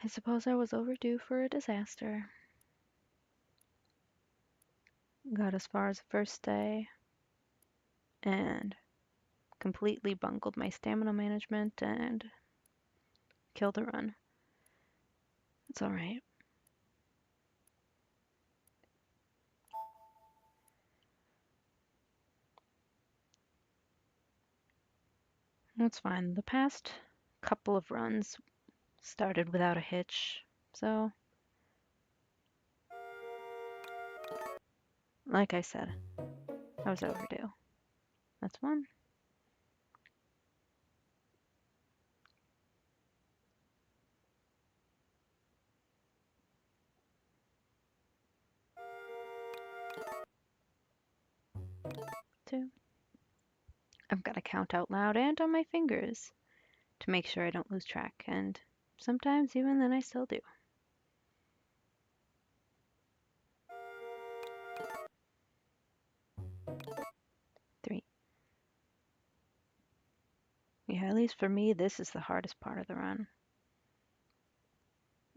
I suppose I was overdue for a disaster. Got as far as the first day and completely bungled my stamina management and killed a run. It's alright. That's fine. The past couple of runs started without a hitch, so like I said, I was overdue. That's one. Two. I've got to count out loud and on my fingers to make sure I don't lose track, and sometimes even then I still do. Three. Yeah, at least for me, this is the hardest part of the run.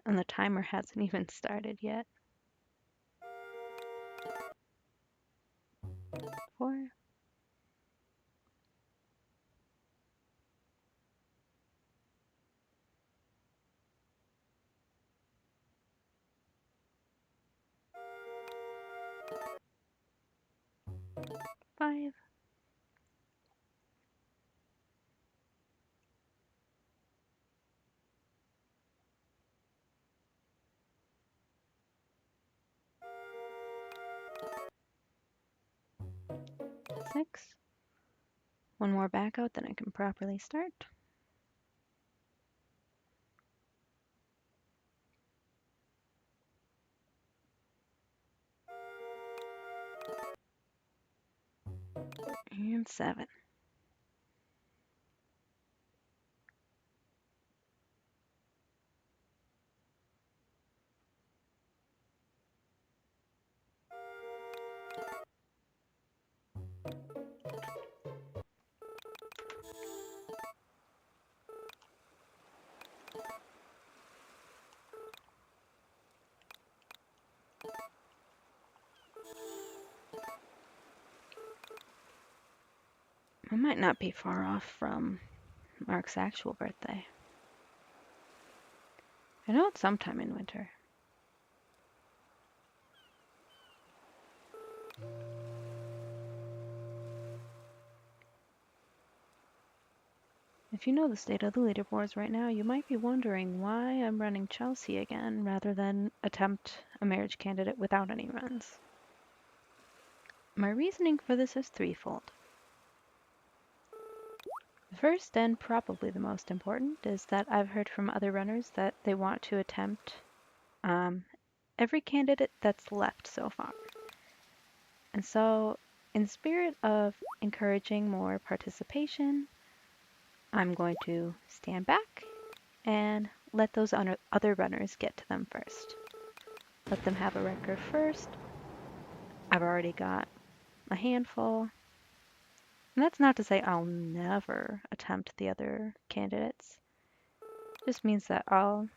And the timer hasn't even started yet. Four. Five. Six. One more back out, then I can properly start. And seven. I might not be far off from Mark's actual birthday. I know it's sometime in winter. If you know the state of the leaderboards right now, you might be wondering why I'm running Chelsea again rather than attempt a marriage candidate without any runs. My reasoning for this is threefold. The first, and probably the most important, is that I've heard from other runners that they want to attempt every candidate that's left so far. And so, in spirit of encouraging more participation, I'm going to stand back and let those other runners get to them first. Let them have a record first. I've already got a handful. And that's not to say I'll never attempt the other candidates. It just means that I'll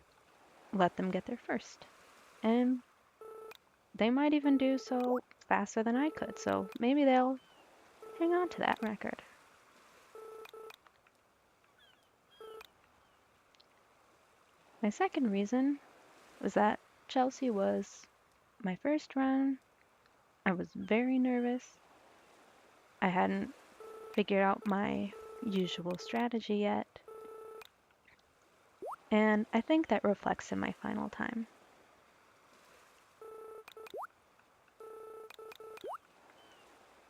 let them get there first. And they might even do so faster than I could, so maybe they'll hang on to that record. My second reason was that Chelsea was my first run. I was very nervous. I hadn't figured out my usual strategy yet. And I think that reflects in my final time.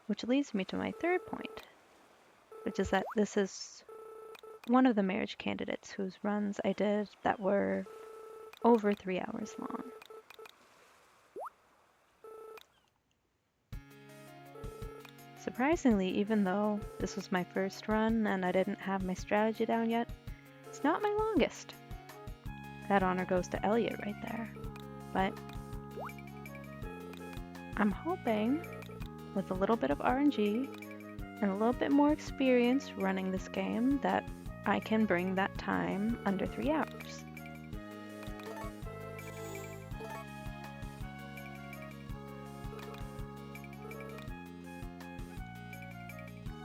Which leads me to my third point, which is that this is one of the marriage candidates whose runs I did that were over 3 hours long. Surprisingly, even though this was my first run and I didn't have my strategy down yet, it's not my longest. That honor goes to Elliot right there. But I'm hoping with a little bit of RNG and a little bit more experience running this game that I can bring that time under 3 hours.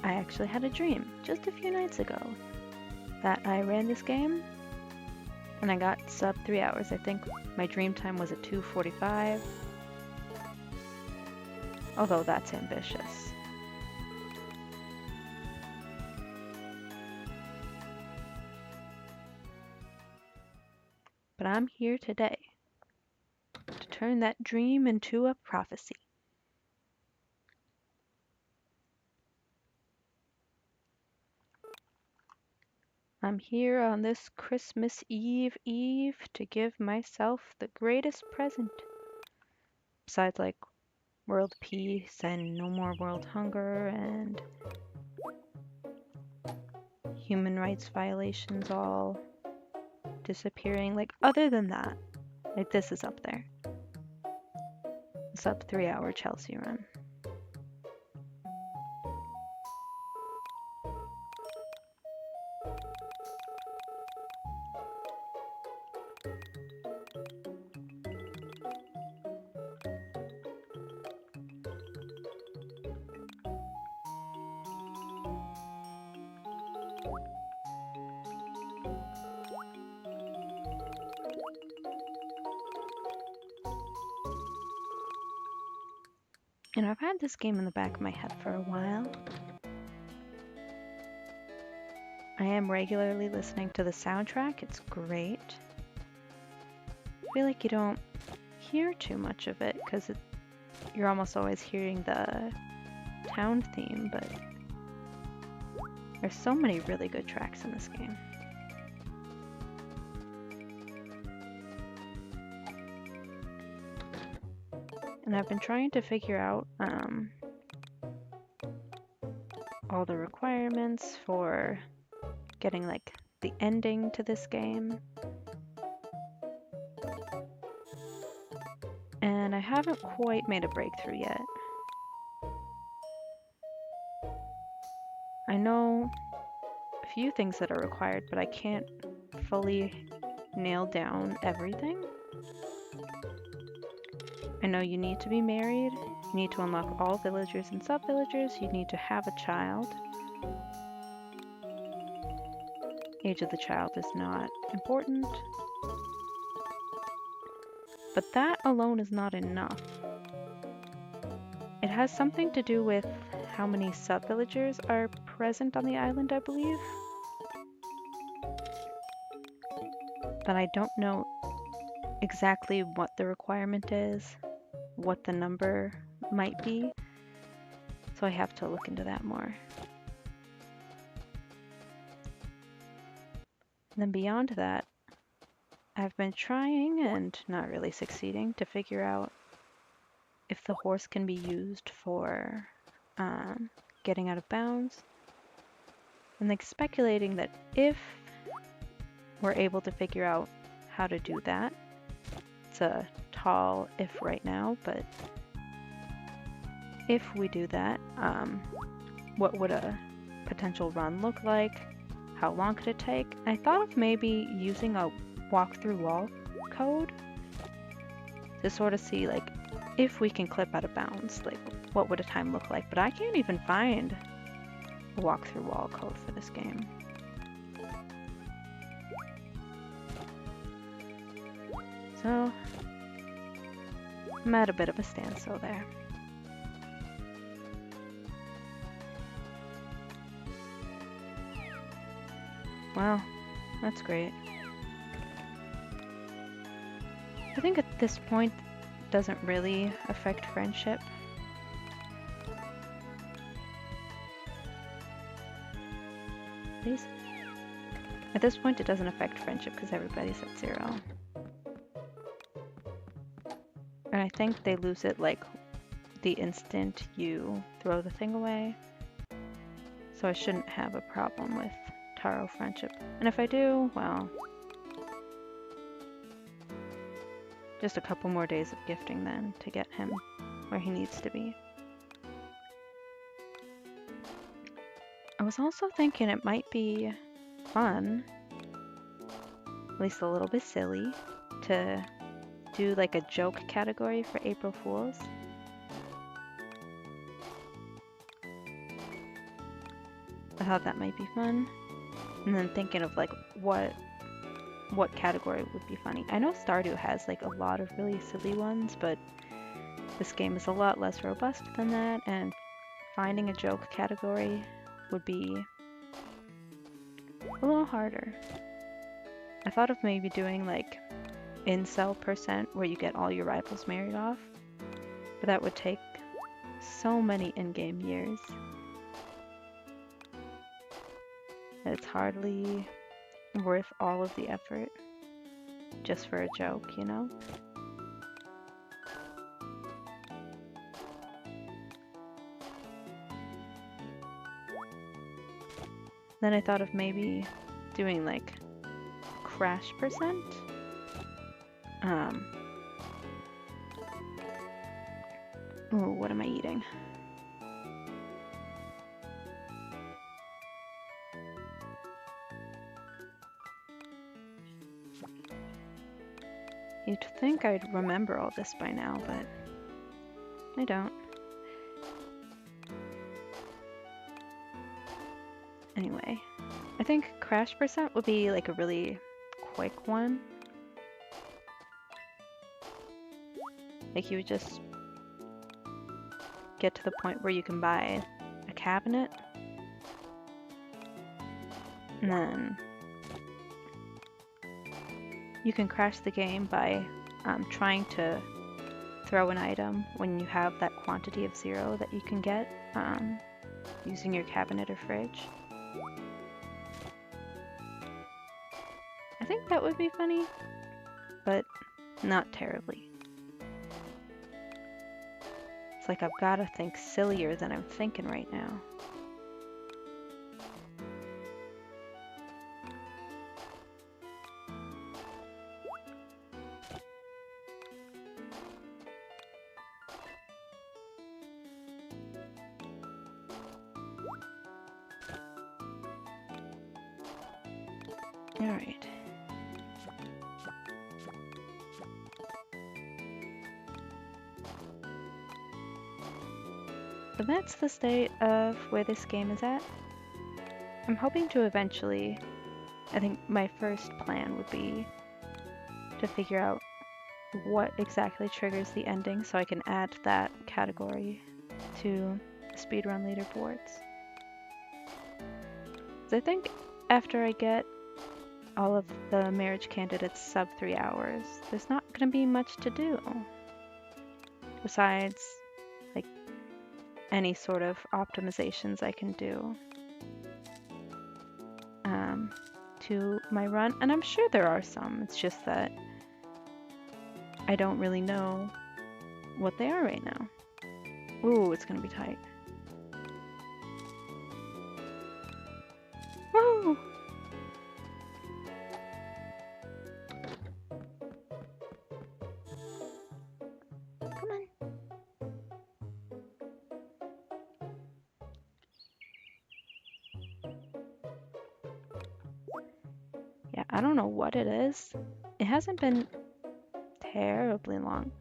I actually had a dream just a few nights ago that I ran this game and I got sub 3 hours. I think my dream time was at 2:45, although that's ambitious. But I'm here today to turn that dream into a prophecy. I'm here on this Christmas Eve to give myself the greatest present. Besides, like, world peace and no more world hunger and human rights violations all disappearing. Like, other than that, like, this is up there. Sub 3 hour Chelsea run. And I've had this game in the back of my head for a while. I am regularly listening to the soundtrack. It's great. I feel like you don't hear too much of it because you're almost always hearing the town theme, but there's so many really good tracks in this game. And I've been trying to figure out all the requirements for getting like the ending to this game. And I haven't quite made a breakthrough yet. I know a few things that are required, but I can't fully nail down everything. I know you need to be married, you need to unlock all villagers and sub-villagers, you need to have a child. Age of the child is not important. But that alone is not enough. It has something to do with how many sub-villagers are present on the island, I believe. But I don't know exactly what the requirement is, what the number might be. So I have to look into that more. And then beyond that, I've been trying and not really succeeding to figure out if the horse can be used for getting out of bounds. And like speculating that if we're able to figure out how to do that, it's a tall if right now, but if we do that, what would a potential run look like? How long could it take? I thought of maybe using a walk-through wall code to sort of see like if we can clip out of bounds, like what would a time look like, but I can't even find a walk-through wall code for this game. So I'm at a bit of a standstill there. Wow, that's great. I think at this point it doesn't really affect friendship. Please? At this point it doesn't affect friendship because everybody's at 0. And I think they lose it like the instant you throw the thing away. So I shouldn't have a problem with Taro friendship. And if I do, well, just a couple more days of gifting then to get him where he needs to be. I was also thinking it might be fun, at least a little bit silly, to do like a joke category for April Fools. I thought that might be fun. And then thinking of like what category would be funny. I know Stardew has like a lot of really silly ones, but this game is a lot less robust than that, and finding a joke category would be a little harder. I thought of maybe doing like incel percent where you get all your rivals married off, but that would take so many in-game years that it's hardly worth all of the effort just for a joke, you know? Then I thought of maybe doing like crash percent. Ooh, what am I eating? You'd think I'd remember all this by now, but I don't. Anyway, I think crash percent would be like a really quick one. Like you would just get to the point where you can buy a cabinet, and then you can crash the game by trying to throw an item when you have that quantity of 0 that you can get using your cabinet or fridge. I think that would be funny, but not terribly. It's like I've got to think sillier than I'm thinking right now. Alright. So that's the state of where this game is at. I'm hoping to eventually, I think my first plan would be to figure out what exactly triggers the ending so I can add that category to the speedrun leaderboards. So I think after I get all of the marriage candidates sub 3 hours, there's not going to be much to do. Besides, like, any sort of optimizations I can do to my run. And I'm sure there are some, it's just that I don't really know what they are right now. Ooh, it's going to be tight. Woo! Come on. Yeah, I don't know what it is. It hasn't been terribly long.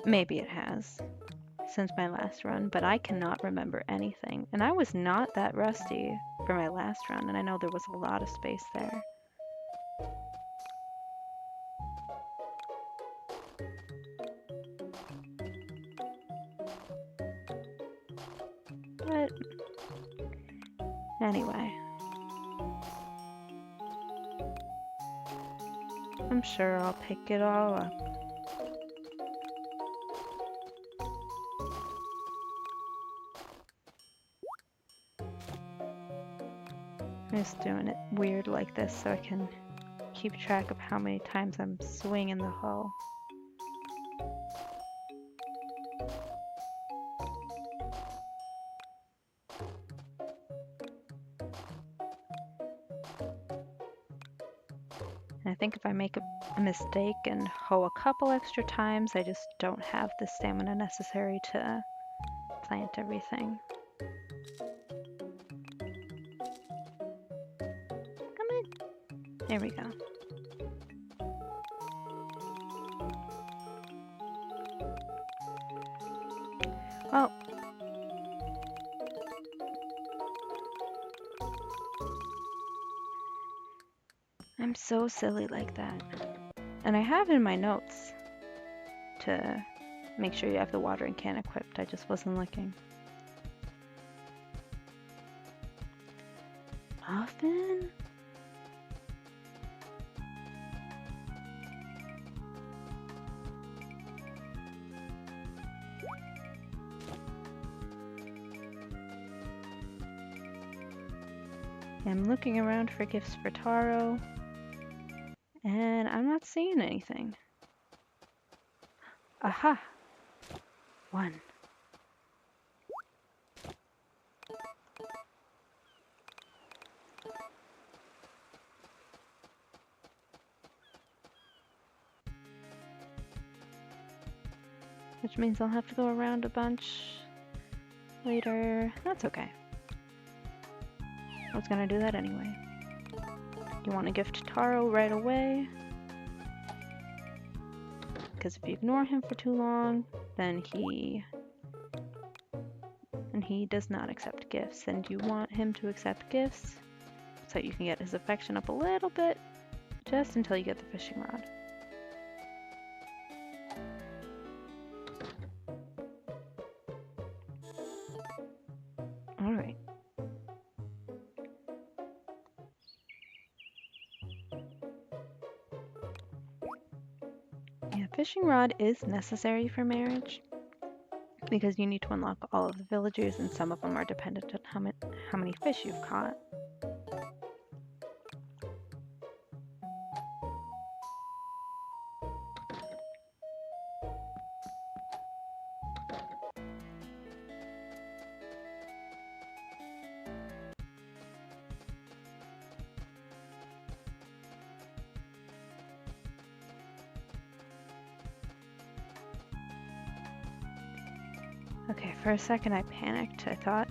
Maybe it has since my last run, but I cannot remember anything. And I was not that rusty for my last run, and I know there was a lot of space there. But anyway, I'm sure I'll pick it all up. I'm just doing it weird like this so I can keep track of how many times I'm swinging the hoe. And I think if I make a mistake and hoe a couple extra times, I just don't have the stamina necessary to plant everything. Come on. There we go. Well, I'm so silly like that. And I have in my notes to make sure you have the watering can equipped. I just wasn't looking. Muffin? I'm looking around for gifts for Taro, and I'm not seeing anything. Aha! One. Which means I'll have to go around a bunch later. That's okay. I was gonna do that anyway. You want to gift Taro right away? Because if you ignore him for too long, then he does not accept gifts. And you want him to accept gifts so you can get his affection up a little bit, just until you get the fishing rod. Alright. Yeah, fishing rod is necessary for marriage because you need to unlock all of the villagers, and some of them are dependent on how many fish you've caught. Okay, for a second I panicked. I thought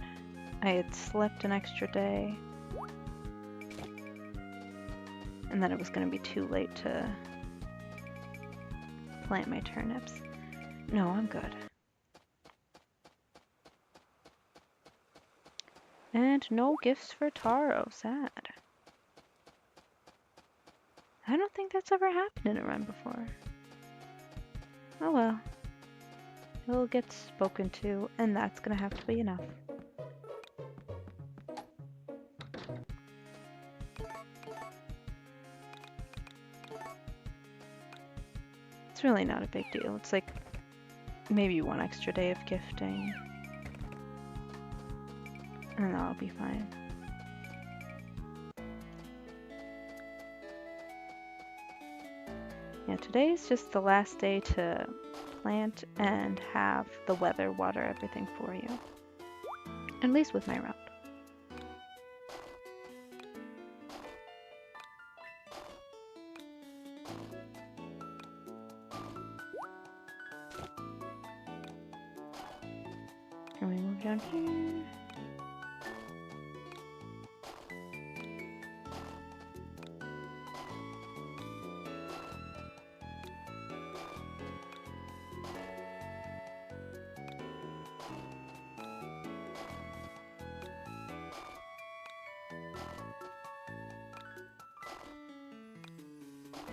I had slept an extra day and that it was going to be too late to plant my turnips. No, I'm good. And no gifts for Taro. Sad. I don't think that's ever happened in a run before. Oh well. He'll get spoken to, and that's gonna have to be enough. It's really not a big deal. It's like maybe one extra day of gifting, and that'll be fine. Yeah, today's just the last day to plant and have the weather water everything for you. At least with my route. Can we move down here?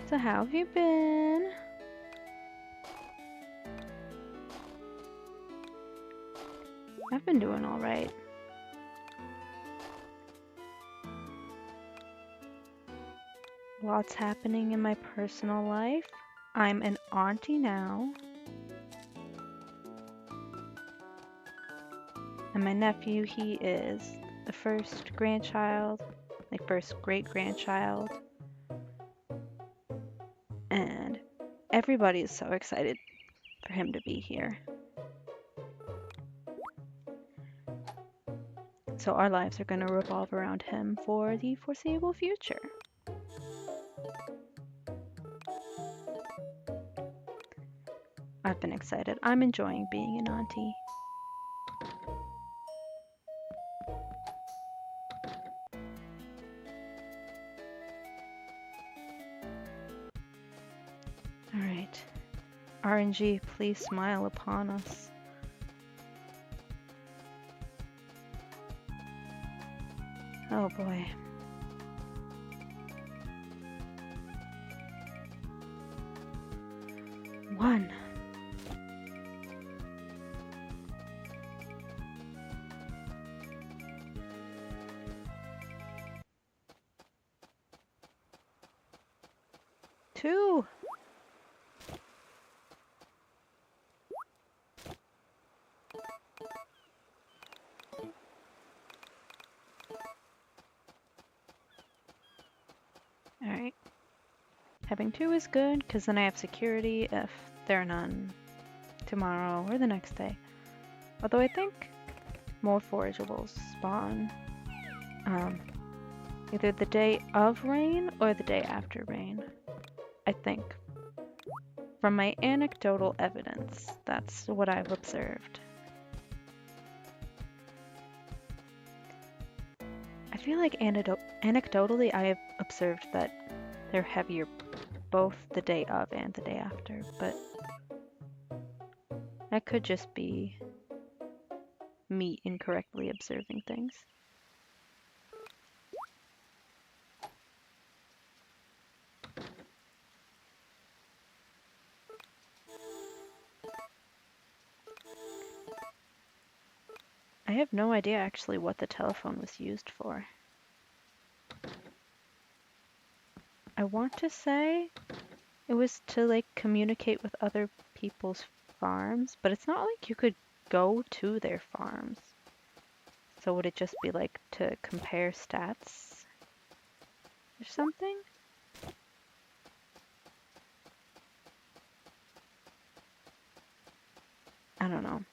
So how have you been? I've been doing all right. Lots happening in my personal life. I'm an auntie now. And my nephew, he is the first grandchild, like first great-grandchild. And everybody is so excited for him to be here. So our lives are going to revolve around him for the foreseeable future. I've been excited. I'm enjoying being an auntie. Alright. RNG, please smile upon us. Oh boy. 1. Two. Alright. Having 2 is good, because then I have security if there are none tomorrow or the next day. Although I think more forageables spawn either the day of rain or the day after rain. I think. From my anecdotal evidence, that's what I've observed. I feel like anecdotally I have observed that they're heavier both the day of and the day after, but that could just be me incorrectly observing things. I have no idea actually what the telephone was used for. I want to say it was to like communicate with other people's farms, but it's not like you could go to their farms. So would it just be like to compare stats or something? I don't know.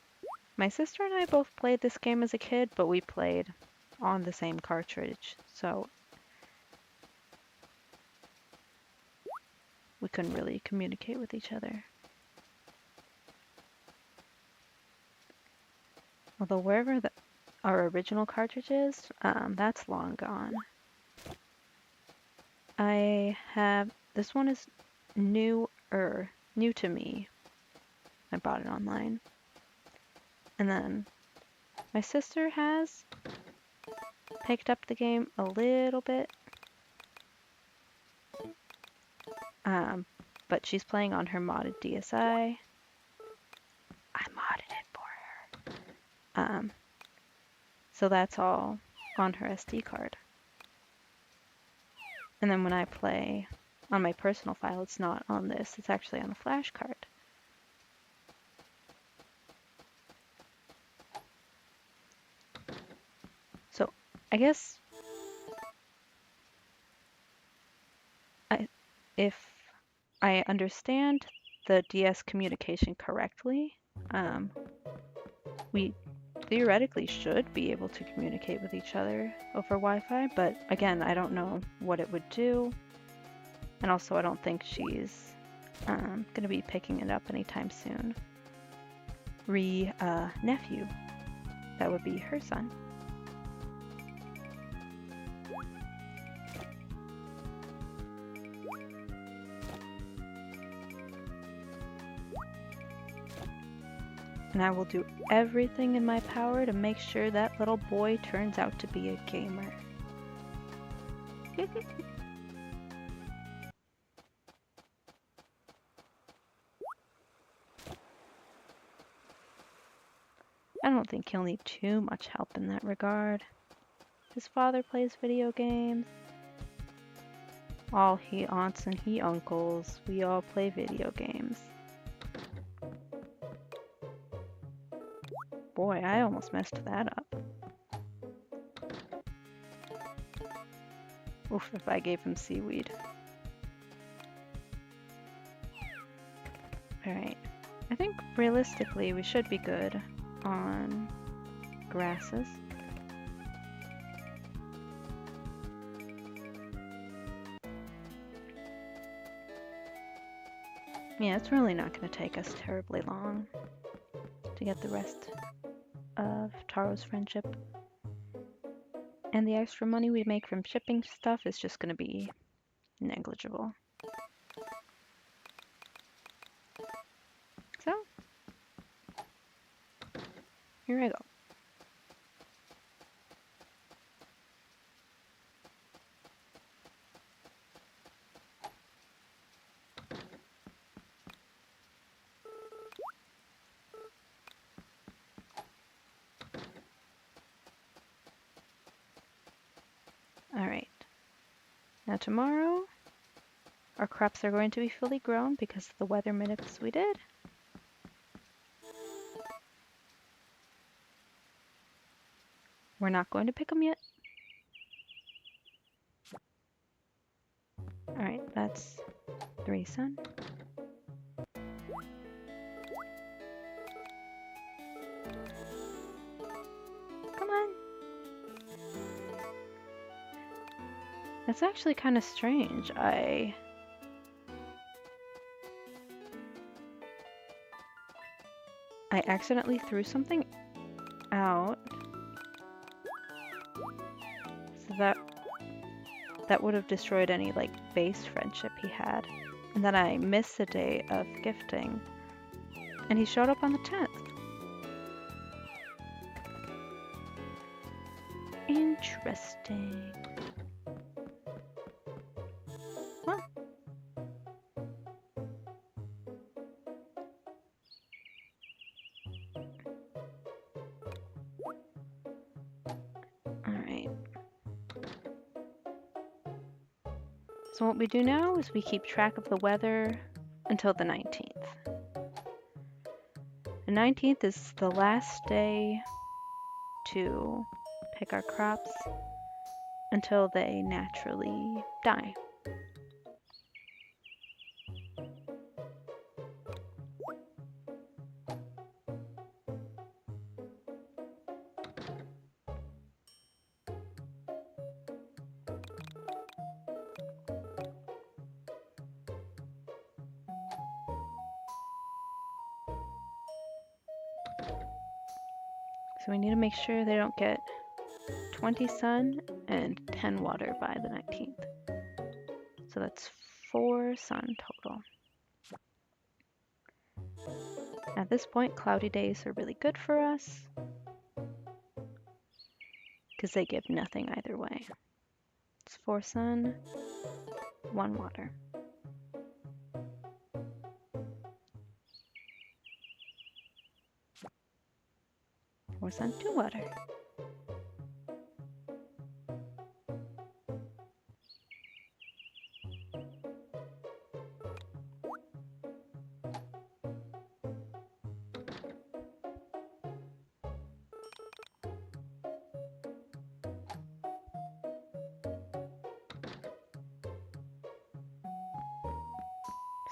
My sister and I both played this game as a kid, but we played on the same cartridge, so we couldn't really communicate with each other. Although wherever our original cartridge is, that's long gone. This one is new to me. I bought it online. And then my sister has picked up the game a little bit. But she's playing on her modded DSi. I modded it for her. So that's all on her SD card. And then when I play on my personal file, it's not on this, it's actually on a flash card. So I guess if I understand the DS communication correctly, we theoretically should be able to communicate with each other over Wi-Fi, but again, I don't know what it would do. And also, I don't think she's going to be picking it up anytime soon. Nephew, that would be her son. And I will do everything in my power to make sure that little boy turns out to be a gamer. I don't think he'll need too much help in that regard. His father plays video games. All he aunts and he uncles, we all play video games. Boy, I almost messed that up. Oof, if I gave him seaweed. Alright, I think realistically we should be good on grasses. Yeah, it's really not going to take us terribly long to get the rest of Taro's friendship. And the extra money we make from shipping stuff is just going to be negligible. So, here I go. Now tomorrow, our crops are going to be fully grown because of the weather minutes we did. We're not going to pick them yet. Alright, that's 3 sun. Come on. That's actually kind of strange. I accidentally threw something out. So that would have destroyed any like base friendship he had. And then I missed the day of gifting. And he showed up on the 10th. Interesting. Well. Alright. So what we do now is we keep track of the weather until the 19th. The 19th is the last day to pick our crops until they naturally die. So we need to make sure they don't get 20 sun and 10 water by the 19th. So that's 4 sun total. At this point, cloudy days are really good for us because they give nothing either way. It's 4 sun, 1 water. Four sun, 2 water.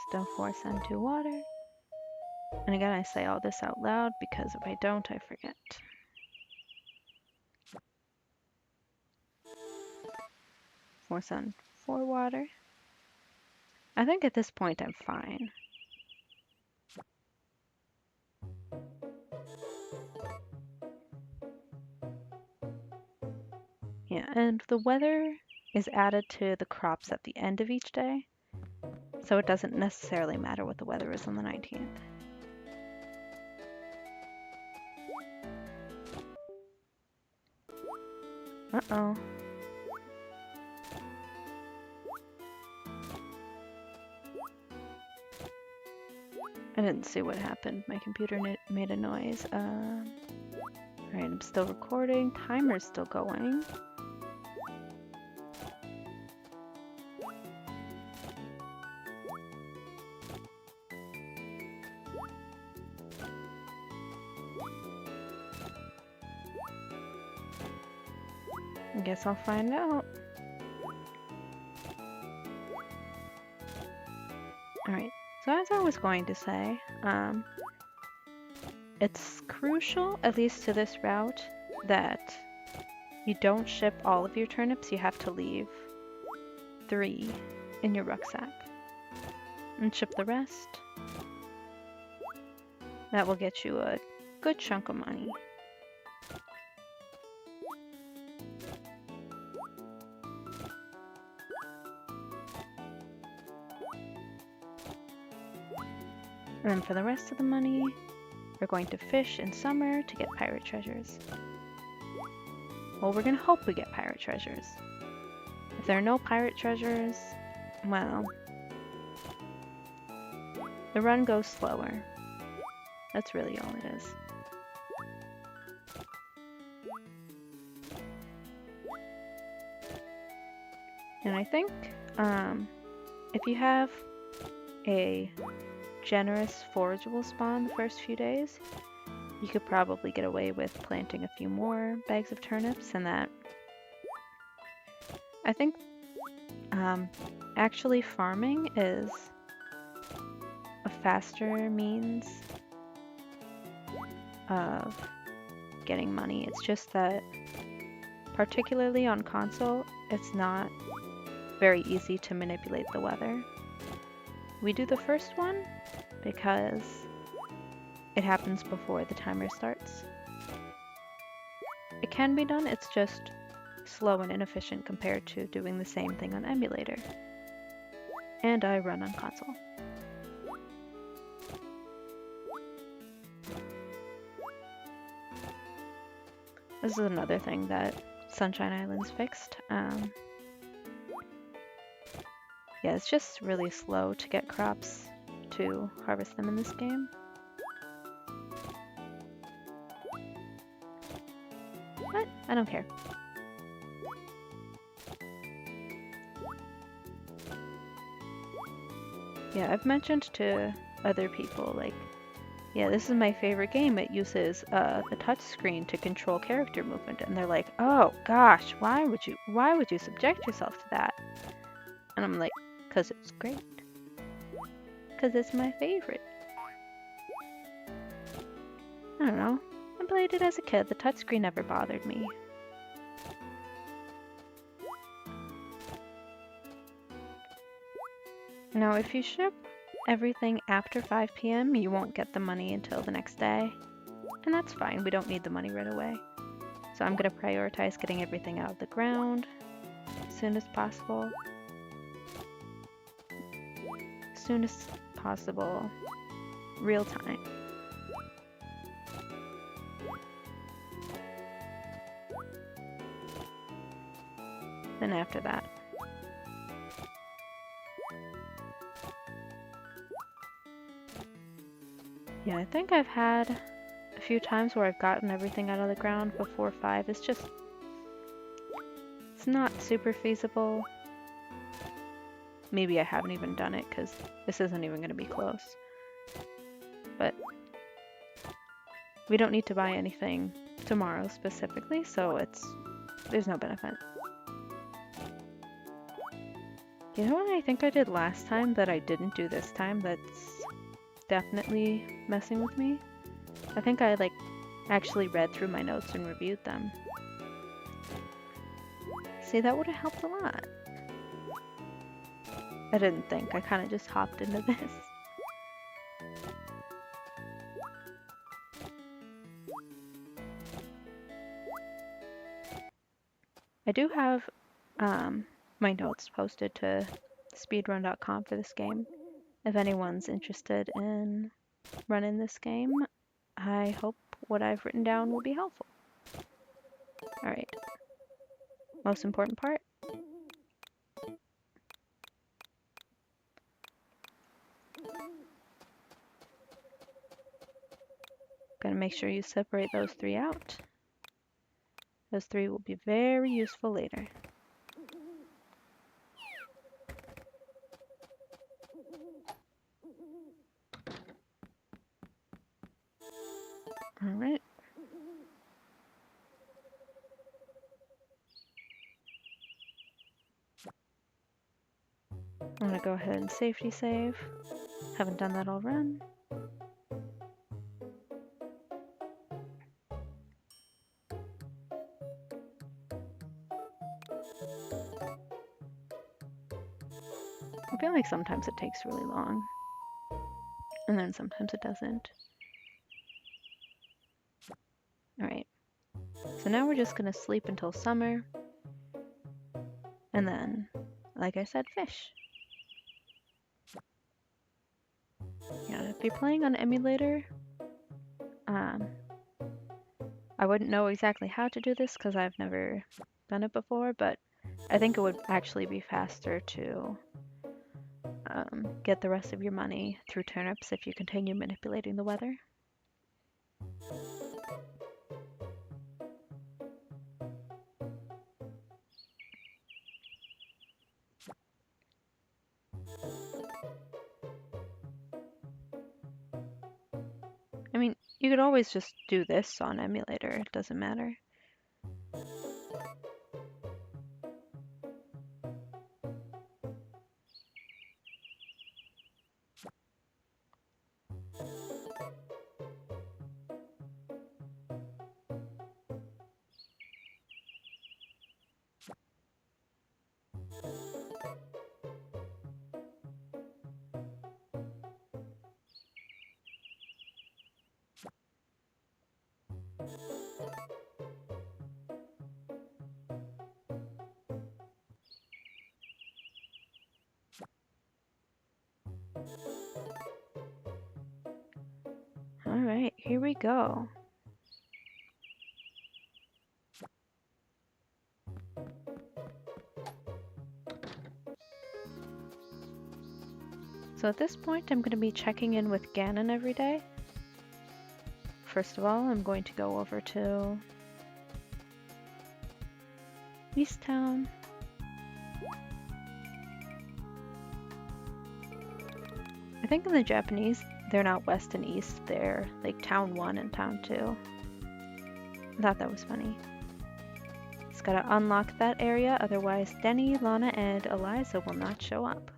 Still 4 sun, 2 water. And again, I say all this out loud because if I don't, I forget. Four sun, 4 water. I think at this point I'm fine. Yeah, and the weather is added to the crops at the end of each day, so it doesn't necessarily matter what the weather is on the 19th. Uh-oh. I didn't see what happened. My computer made a noise. Alright, I'm still recording. Timer's still going. I guess I'll find out. Alright, so as I was going to say, it's crucial, at least to this route, that you don't ship all of your turnips. You have to leave 3 in your rucksack and ship the rest. That will get you a good chunk of money. And then for the rest of the money, we're going to fish in summer to get pirate treasures. Well, we're gonna hope we get pirate treasures. If there are no pirate treasures, well, the run goes slower. That's really all it is. And I think if you have a generous forageable spawn the first few days, you could probably get away with planting a few more bags of turnips, and that I think actually farming is a faster means of getting money. It's just that particularly on console, it's not very easy to manipulate the weather. We do the first one because it happens before the timer starts. It can be done, it's just slow and inefficient compared to doing the same thing on emulator. And I run on console. This is another thing that Sunshine Islands fixed. Yeah, it's just really slow to get crops to harvest them in this game. But I don't care. Yeah, I've mentioned to other people, like, yeah, this is my favorite game. It uses the touch screen to control character movement, and they're like, "Oh gosh, why would you subject yourself to that?" And I'm like, "'Cause it's great. 'Cause it's my favorite." I don't know. I played it as a kid. The touchscreen never bothered me. Now, if you ship everything after 5 p.m., you won't get the money until the next day. And that's fine. We don't need the money right away. So I'm going to prioritize getting everything out of the ground as soon as possible. As soon as possible. Real time. Then after that. Yeah, I think I've had a few times where I've gotten everything out of the ground before 5. It's just, it's not super feasible. Maybe I haven't even done it because this isn't even going to be close. But we don't need to buy anything tomorrow specifically, so there's no benefit. You know what I think I did last time that I didn't do this time that's definitely messing with me? I think I actually read through my notes and reviewed them. See, that would have helped a lot. I didn't think, I kind of just hopped into this. I do have my notes posted to speedrun.com for this game. If anyone's interested in running this game, I hope what I've written down will be helpful. Alright. Most important part. Gonna make sure you separate those 3 out. Those 3 will be very useful later. Alright. I'm gonna go ahead and safety save. Haven't done that all run. I feel like sometimes it takes really long. And then sometimes it doesn't. Alright. So now we're just gonna sleep until summer. And then, like I said, fish. Yeah, if you're playing on emulator, I wouldn't know exactly how to do this because I've never done it before, but I think it would actually be faster to get the rest of your money through turnips if you continue manipulating the weather. You could always just do this on emulator, it doesn't matter. Alright, here we go. So at this point, I'm going to be checking in with Ganon every day. First of all, I'm going to go over to East Town. I think in the Japanese, they're not West and East, they're like Town 1 and Town 2. I thought that was funny. Just gotta unlock that area, otherwise Denny, Lana, and Eliza will not show up.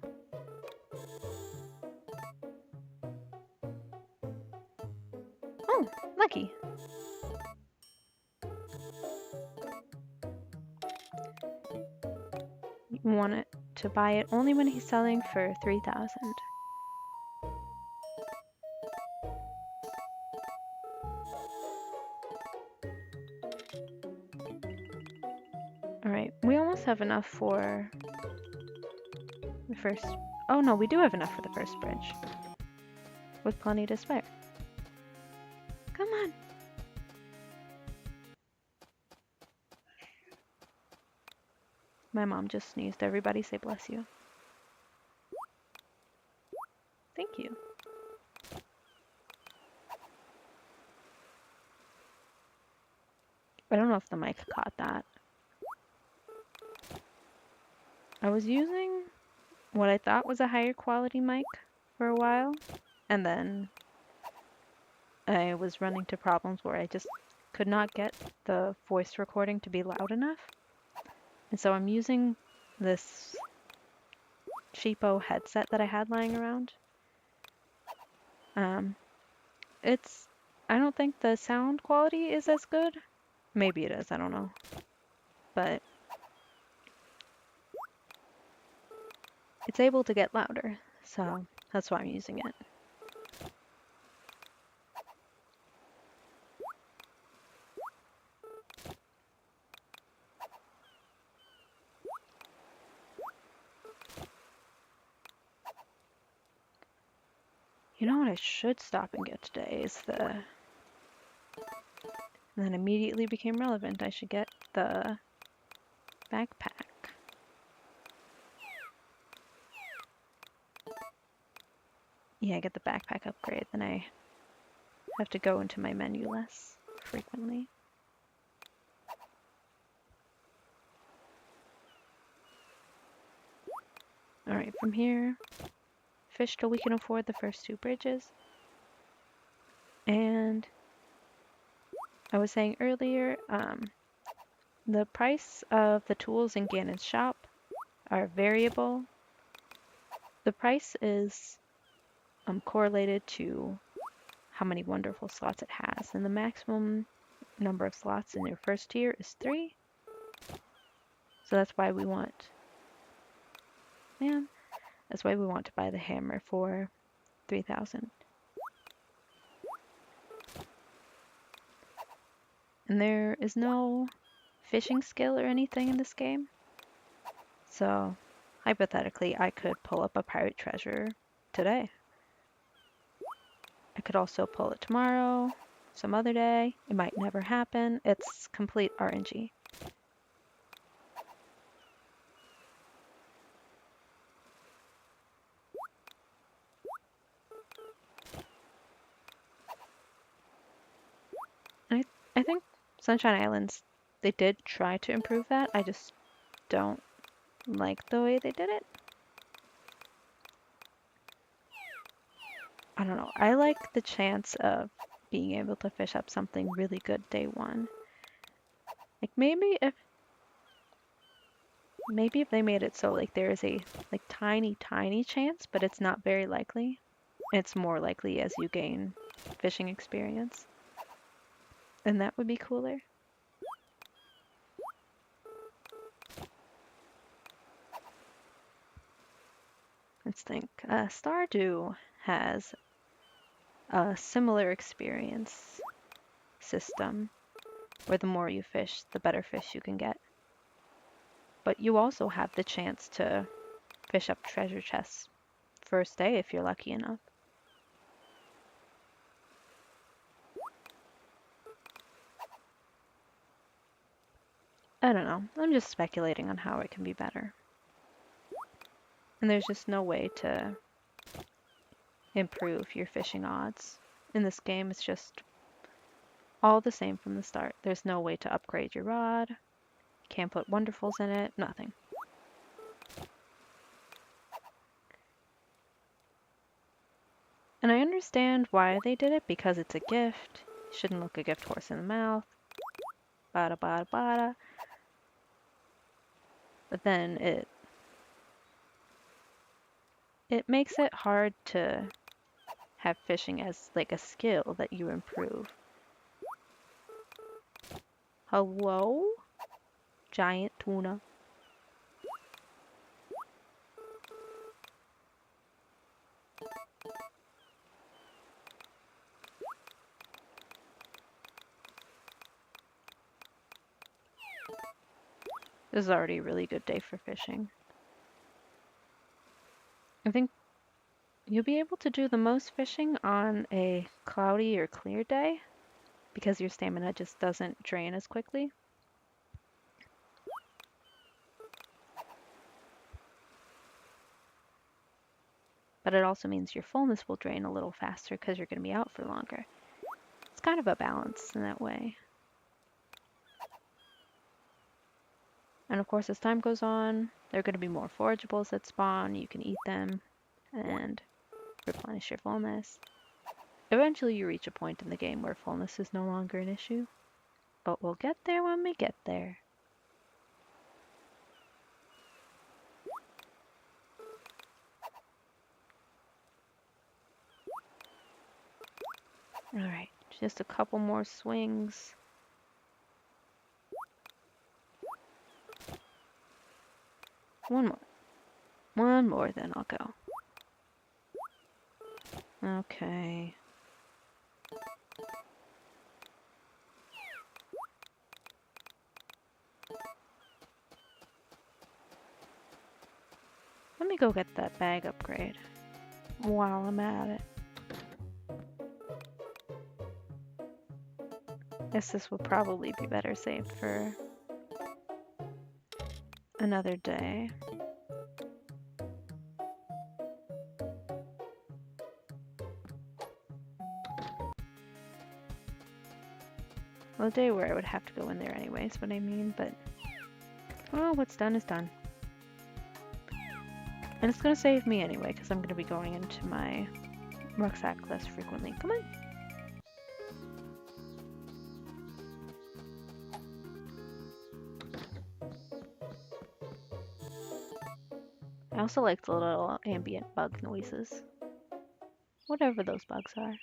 Oh, lucky. You want it to buy it only when he's selling for 3,000. Alright, we almost have enough for the first... Oh no, we do have enough for the first bridge. With plenty to spare. Come on! My mom just sneezed. Everybody say bless you. Thank you. I don't know if the mic caught that. I was using what I thought was a higher quality mic for a while, and then I was running into problems where I just could not get the voice recording to be loud enough. And so I'm using this cheapo headset that I had lying around. I don't think the sound quality is as good. Maybe it is, I don't know. But it's able to get louder, so that's why I'm using it. You know what I should stop and get today is the... And then immediately became relevant. I should get the backpack. Yeah, get the backpack upgrade, then I have to go into my menu less frequently. Alright, from here, fish till we can afford the first 2 bridges. And I was saying earlier, the price of the tools in Ganon's shop are variable. The price is correlated to how many wonderful slots it has, and the maximum number of slots in your first tier is 3. So that's why we want, that's why we want to buy the hammer for 3,000. And there is no fishing skill or anything in this game. So hypothetically, I could pull up a pirate treasure today. I could also pull it tomorrow, some other day. It might never happen. It's complete RNG. I think Sunshine Islands, they did try to improve that. I just don't like the way they did it. I don't know. I like the chance of being able to fish up something really good day one. Like maybe if they made it so like there is a like tiny chance, but it's not very likely. It's more likely as you gain fishing experience. And that would be cooler. Let's think. Stardew has a similar experience system where the more you fish, the better fish you can get. But you also have the chance to fish up treasure chests first day if you're lucky enough. I don't know. I'm just speculating on how it can be better. And there's just no way to improve your fishing odds. In this game, it's just all the same from the start. There's no way to upgrade your rod. You can't put wonderfuls in it. Nothing. And I understand why they did it, because it's a gift. You shouldn't look a gift horse in the mouth. Bada bada bada. But then it makes it hard to have fishing as like a skill that you improve. Hello? Giant tuna. This is already a really good day for fishing. I think you'll be able to do the most fishing on a cloudy or clear day because your stamina just doesn't drain as quickly. But it also means your fullness will drain a little faster because you're going to be out for longer. It's kind of a balance in that way. And of course, as time goes on, there are going to be more forageables that spawn. You can eat them and replenish your fullness. Eventually, you reach a point in the game where fullness is no longer an issue. But we'll get there when we get there. Alright, just a couple more swings. One more. One more, then I'll go. Okay. Let me go get that bag upgrade while I'm at it. Guess this will probably be better saved for another day. Well, a day where I would have to go in there anyway is what I mean, but well, what's done is done. And it's gonna save me anyway, because I'm gonna be going into my rucksack less frequently. Come on. I also like the little ambient bug noises. Whatever those bugs are.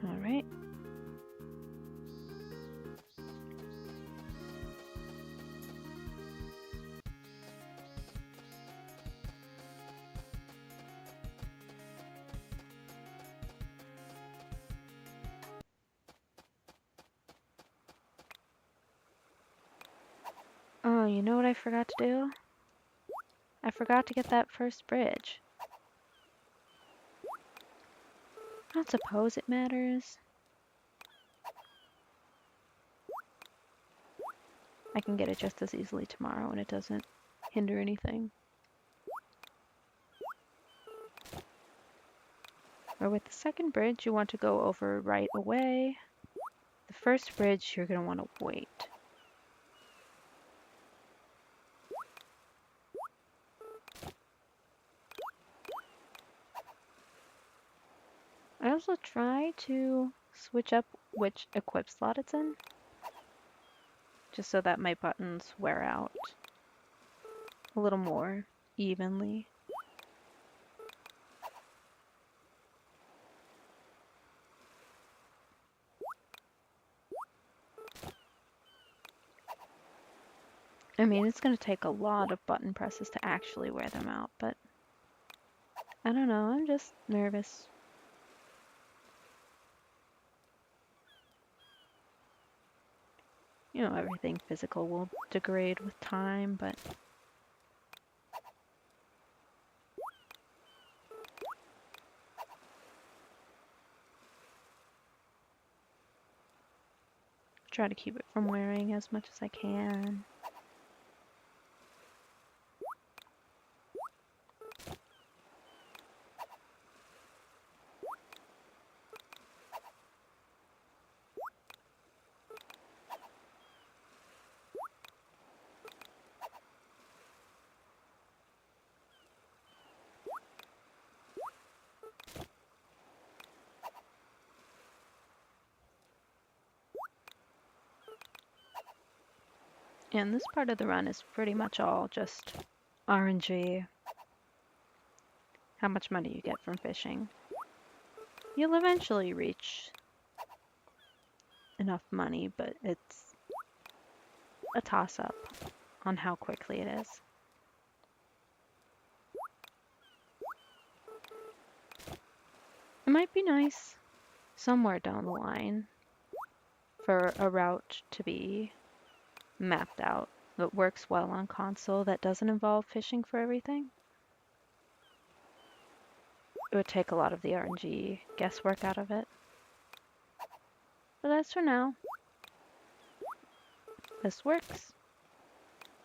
Alright. Oh, you know what I forgot to do? I forgot to get that first bridge. I don't suppose it matters. I can get it just as easily tomorrow and it doesn't hinder anything. Or with the second bridge, you want to go over right away. The first bridge, you're going to want to wait. I also try to switch up which equip slot it's in, just so that my buttons wear out a little more evenly. I mean, it's going to take a lot of button presses to actually wear them out, but I don't know, I'm just nervous. You know, everything physical will degrade with time, but try to keep it from wearing as much as I can. And this part of the run is pretty much all just RNG, how much money you get from fishing. You'll eventually reach enough money, but it's a toss-up on how quickly it is. It might be nice somewhere down the line for a route to be mapped out that works well on console that doesn't involve fishing for everything. It would take a lot of the RNG guesswork out of it. But as for now, this works.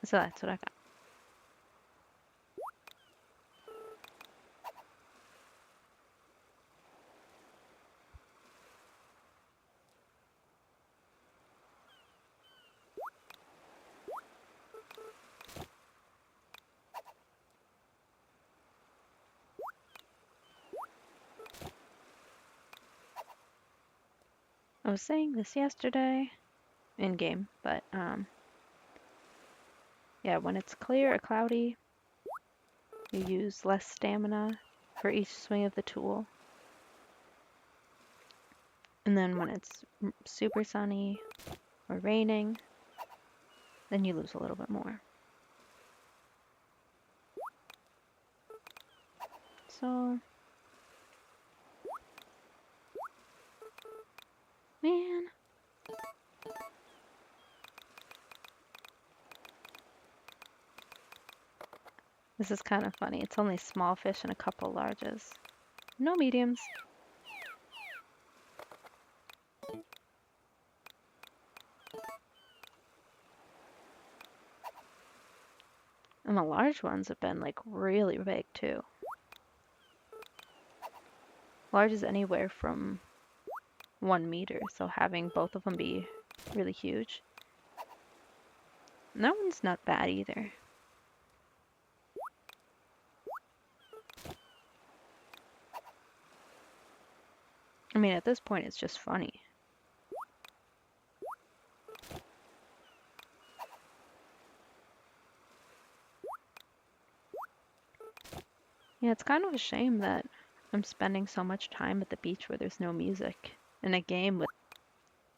So that's what I got. I was saying this yesterday in game, but yeah, when it's clear or cloudy, you use less stamina for each swing of the tool. And then when it's super sunny or raining, then you lose a little bit more. So, man. This is kind of funny. It's only small fish and a couple larges. No mediums. And the large ones have been like really big too. Large is anywhere from 1 meter, so having both of them be really huge. And that one's not bad either. I mean, at this point, it's just funny. Yeah, it's kind of a shame that I'm spending so much time at the beach where there's no music in a game with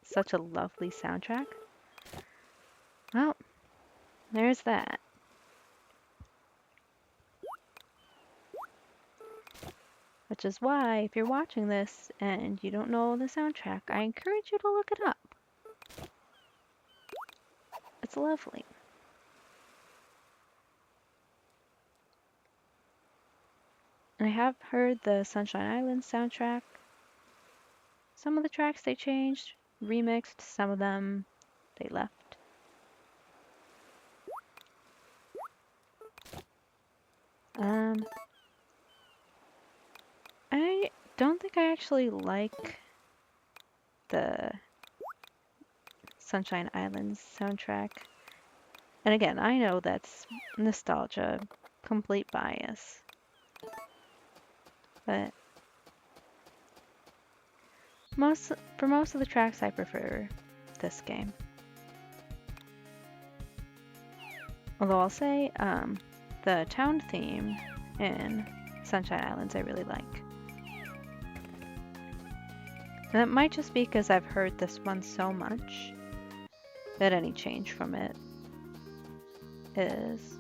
such a lovely soundtrack. Well, there's that. Which is why, if you're watching this and you don't know the soundtrack, I encourage you to look it up. It's lovely. I have heard the Sunshine Island soundtrack. Some of the tracks they changed, remixed, some of them they left. Um, I don't think I actually like the Sunshine Islands soundtrack. And again, I know that's nostalgia, complete bias, but for most of the tracks I prefer this game. Although I'll say, the town theme in Sunshine Islands I really like. And that might just be because I've heard this one so much that any change from it is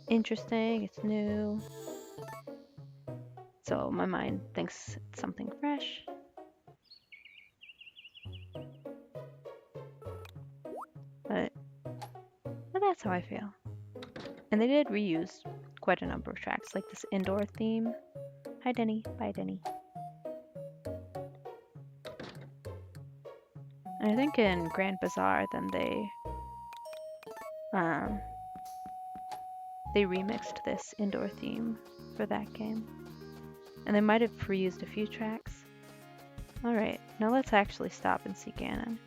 interesting, it's new. So my mind thinks it's something fresh. But, but that's how I feel. And they did reuse quite a number of tracks, like this indoor theme. Hi Denny, bye Denny. And I think in Grand Bazaar then um, they remixed this indoor theme for that game. And they might have reused a few tracks. Alright, now let's actually stop and see Ganon.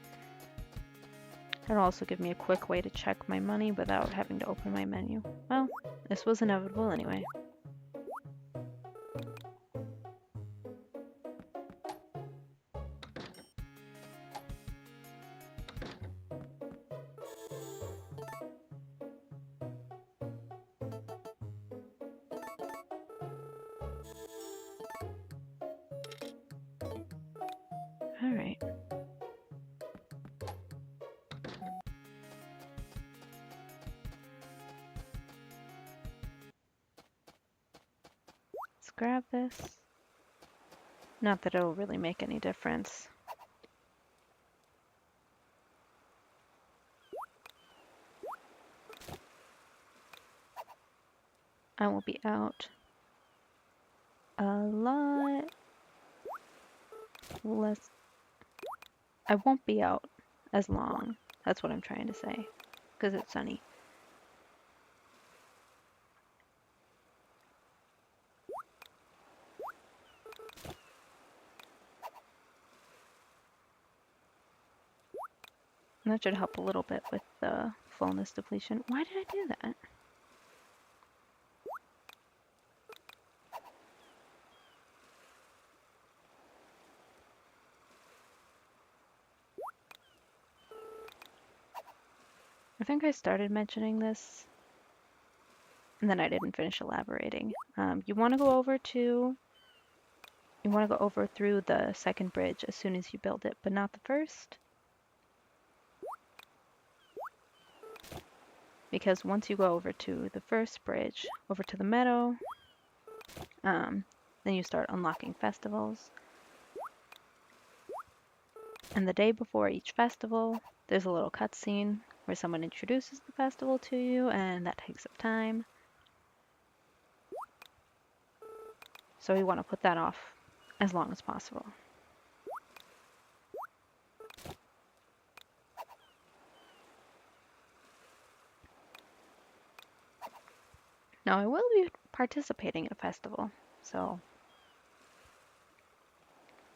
That'll also give me a quick way to check my money without having to open my menu. Well, this was inevitable anyway. Alright. Let's grab this. Not that it'll really make any difference. I will be out a lot less. I won't be out as long. That's what I'm trying to say. Because it's sunny. And that should help a little bit with the fullness depletion. Why did I do that? I think I started mentioning this and then I didn't finish elaborating. You want to go over through the second bridge as soon as you build it, but not the first. Because once you go over to the first bridge, over to the meadow, then you start unlocking festivals. And the day before each festival, there's a little cutscene where someone introduces the festival to you, and that takes up time. So you want to put that off as long as possible. Now I will be participating in a festival, so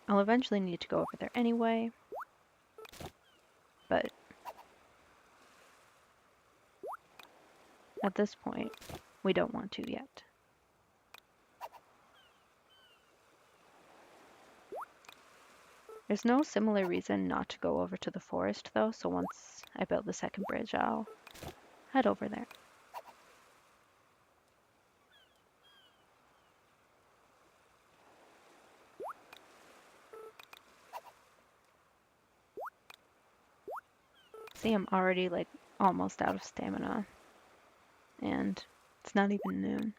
I'll eventually need to go over there anyway, but at this point, we don't want to yet. There's no similar reason not to go over to the forest though, so once I build the second bridge, I'll head over there. See, I'm already like almost out of stamina, and it's not even noon.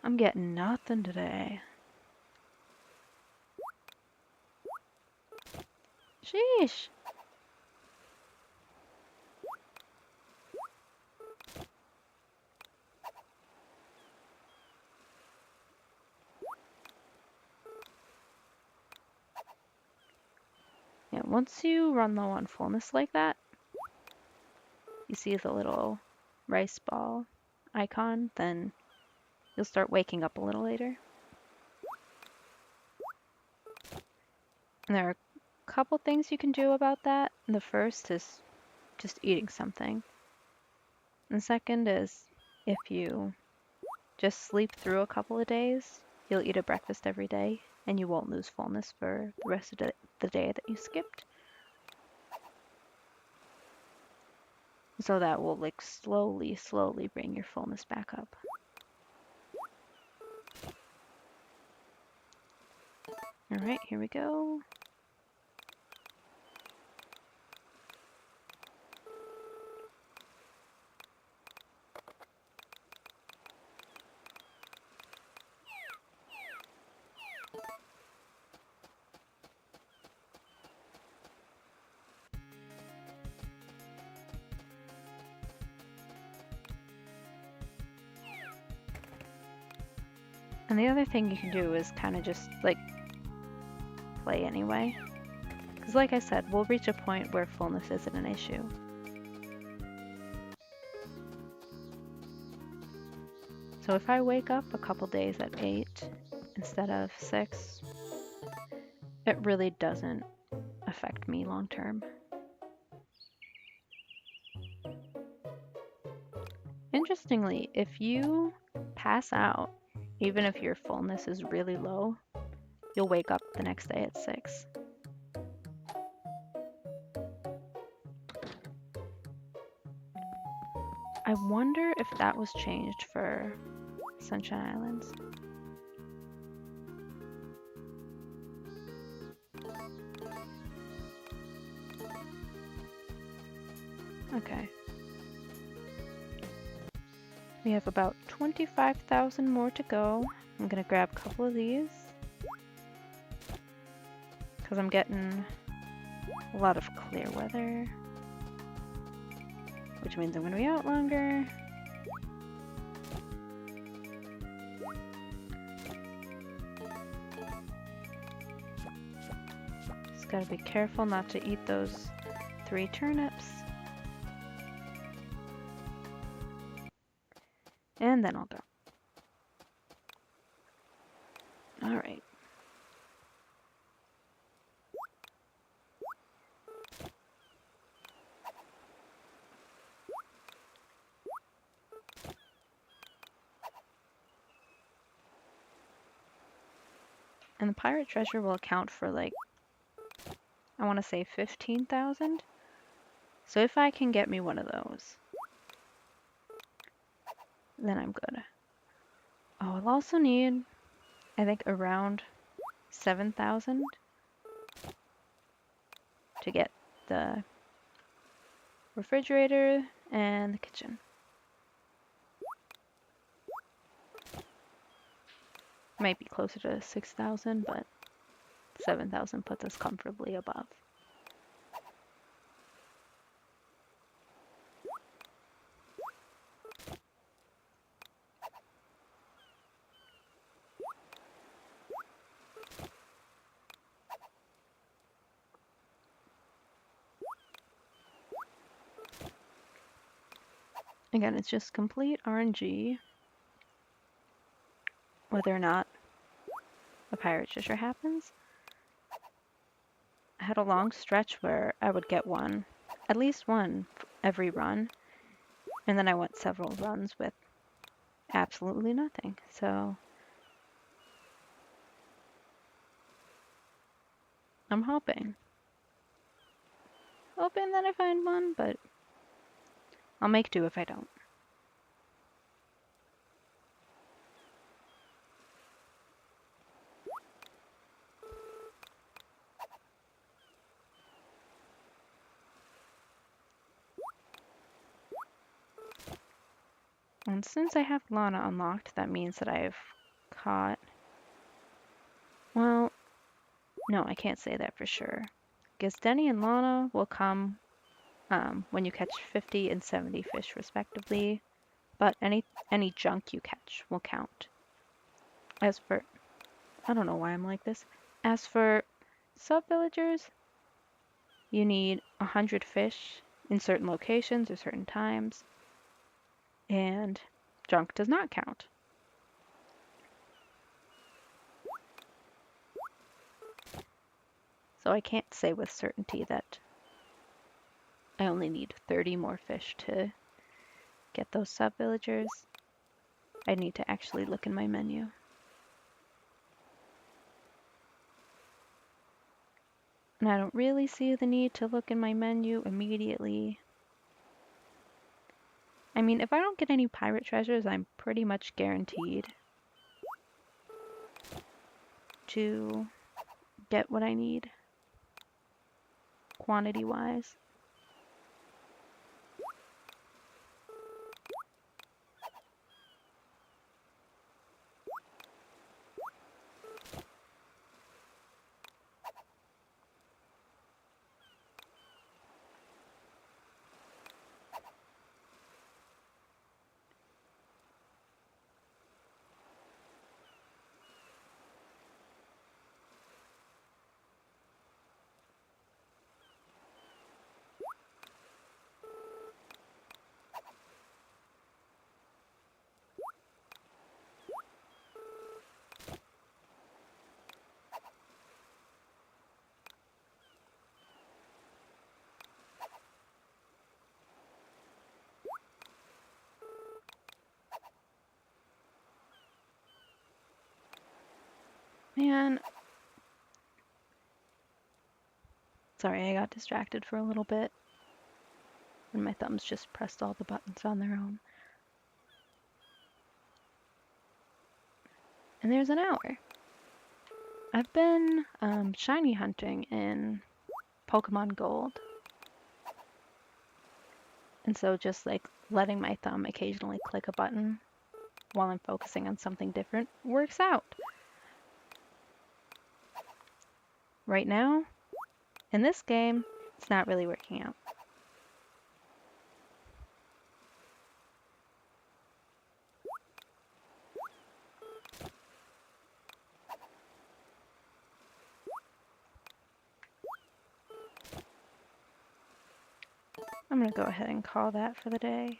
I'm getting nothing today. Sheesh. Yeah, once you run low on fullness like that, you see the little rice ball icon, then you'll start waking up a little later. And there are a couple things you can do about that. The first is just eating something. And the second is if you just sleep through a couple of days, you'll eat a breakfast every day and you won't lose fullness for the rest of the day that you skipped. So that will like slowly bring your fullness back up. All right, here we go. And the other thing you can do is kind of just like play anyway. Because like I said, we'll reach a point where fullness isn't an issue. So if I wake up a couple days at 8 instead of 6, it really doesn't affect me long term. Interestingly, if you pass out, even if your fullness is really low, you'll wake up the next day at 6. I wonder if that was changed for Sunshine Islands. Okay. We have about 25,000 more to go. I'm gonna grab a couple of these because I'm getting a lot of clear weather, which means I'm gonna be out longer. Just gotta be careful not to eat those 3 turnips. And then I'll go. Alright. And the pirate treasure will account for like, I want to say 15,000. So if I can get me one of those, then I'm good. Oh, I'll also need, I think, around 7,000 to get the refrigerator and the kitchen. Might be closer to 6,000, but 7,000 puts us comfortably above. Again, it's just complete RNG whether or not a pirate treasure happens. I had a long stretch where I would get one, at least one every run, and then I went several runs with absolutely nothing. So I'm hoping that I find one, but I'll make do if I don't. And since I have Lana unlocked, that means that I've caught... Well, no, I can't say that for sure. Because Denny and Lana will come when you catch 50 and 70 fish respectively, but any junk you catch will count. As for... I don't know why I'm like this. As for sub-villagers, you need 100 fish in certain locations or certain times. and junk does not count. So I can't say with certainty that I only need 30 more fish to get those sub-villagers. I need to actually look in my menu. And I don't really see the need to look in my menu immediately. I mean, if I don't get any pirate treasures, I'm pretty much guaranteed to get what I need, quantity-wise. Man, sorry, I got distracted for a little bit, and my thumbs just pressed all the buttons on their own. And there's an hour. I've been shiny hunting in Pokemon Gold. And so just like letting my thumb occasionally click a button while I'm focusing on something different works out. Right now, in this game, it's not really working out. I'm gonna go ahead and call that for the day.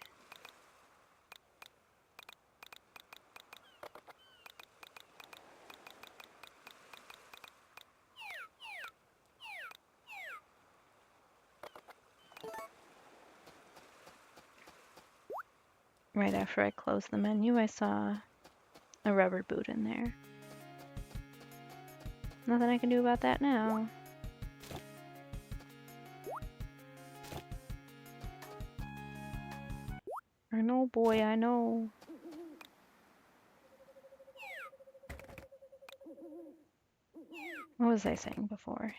Right after I closed the menu, I saw a rubber boot in there. Nothing I can do about that now. I know, boy, I know. What was I saying before?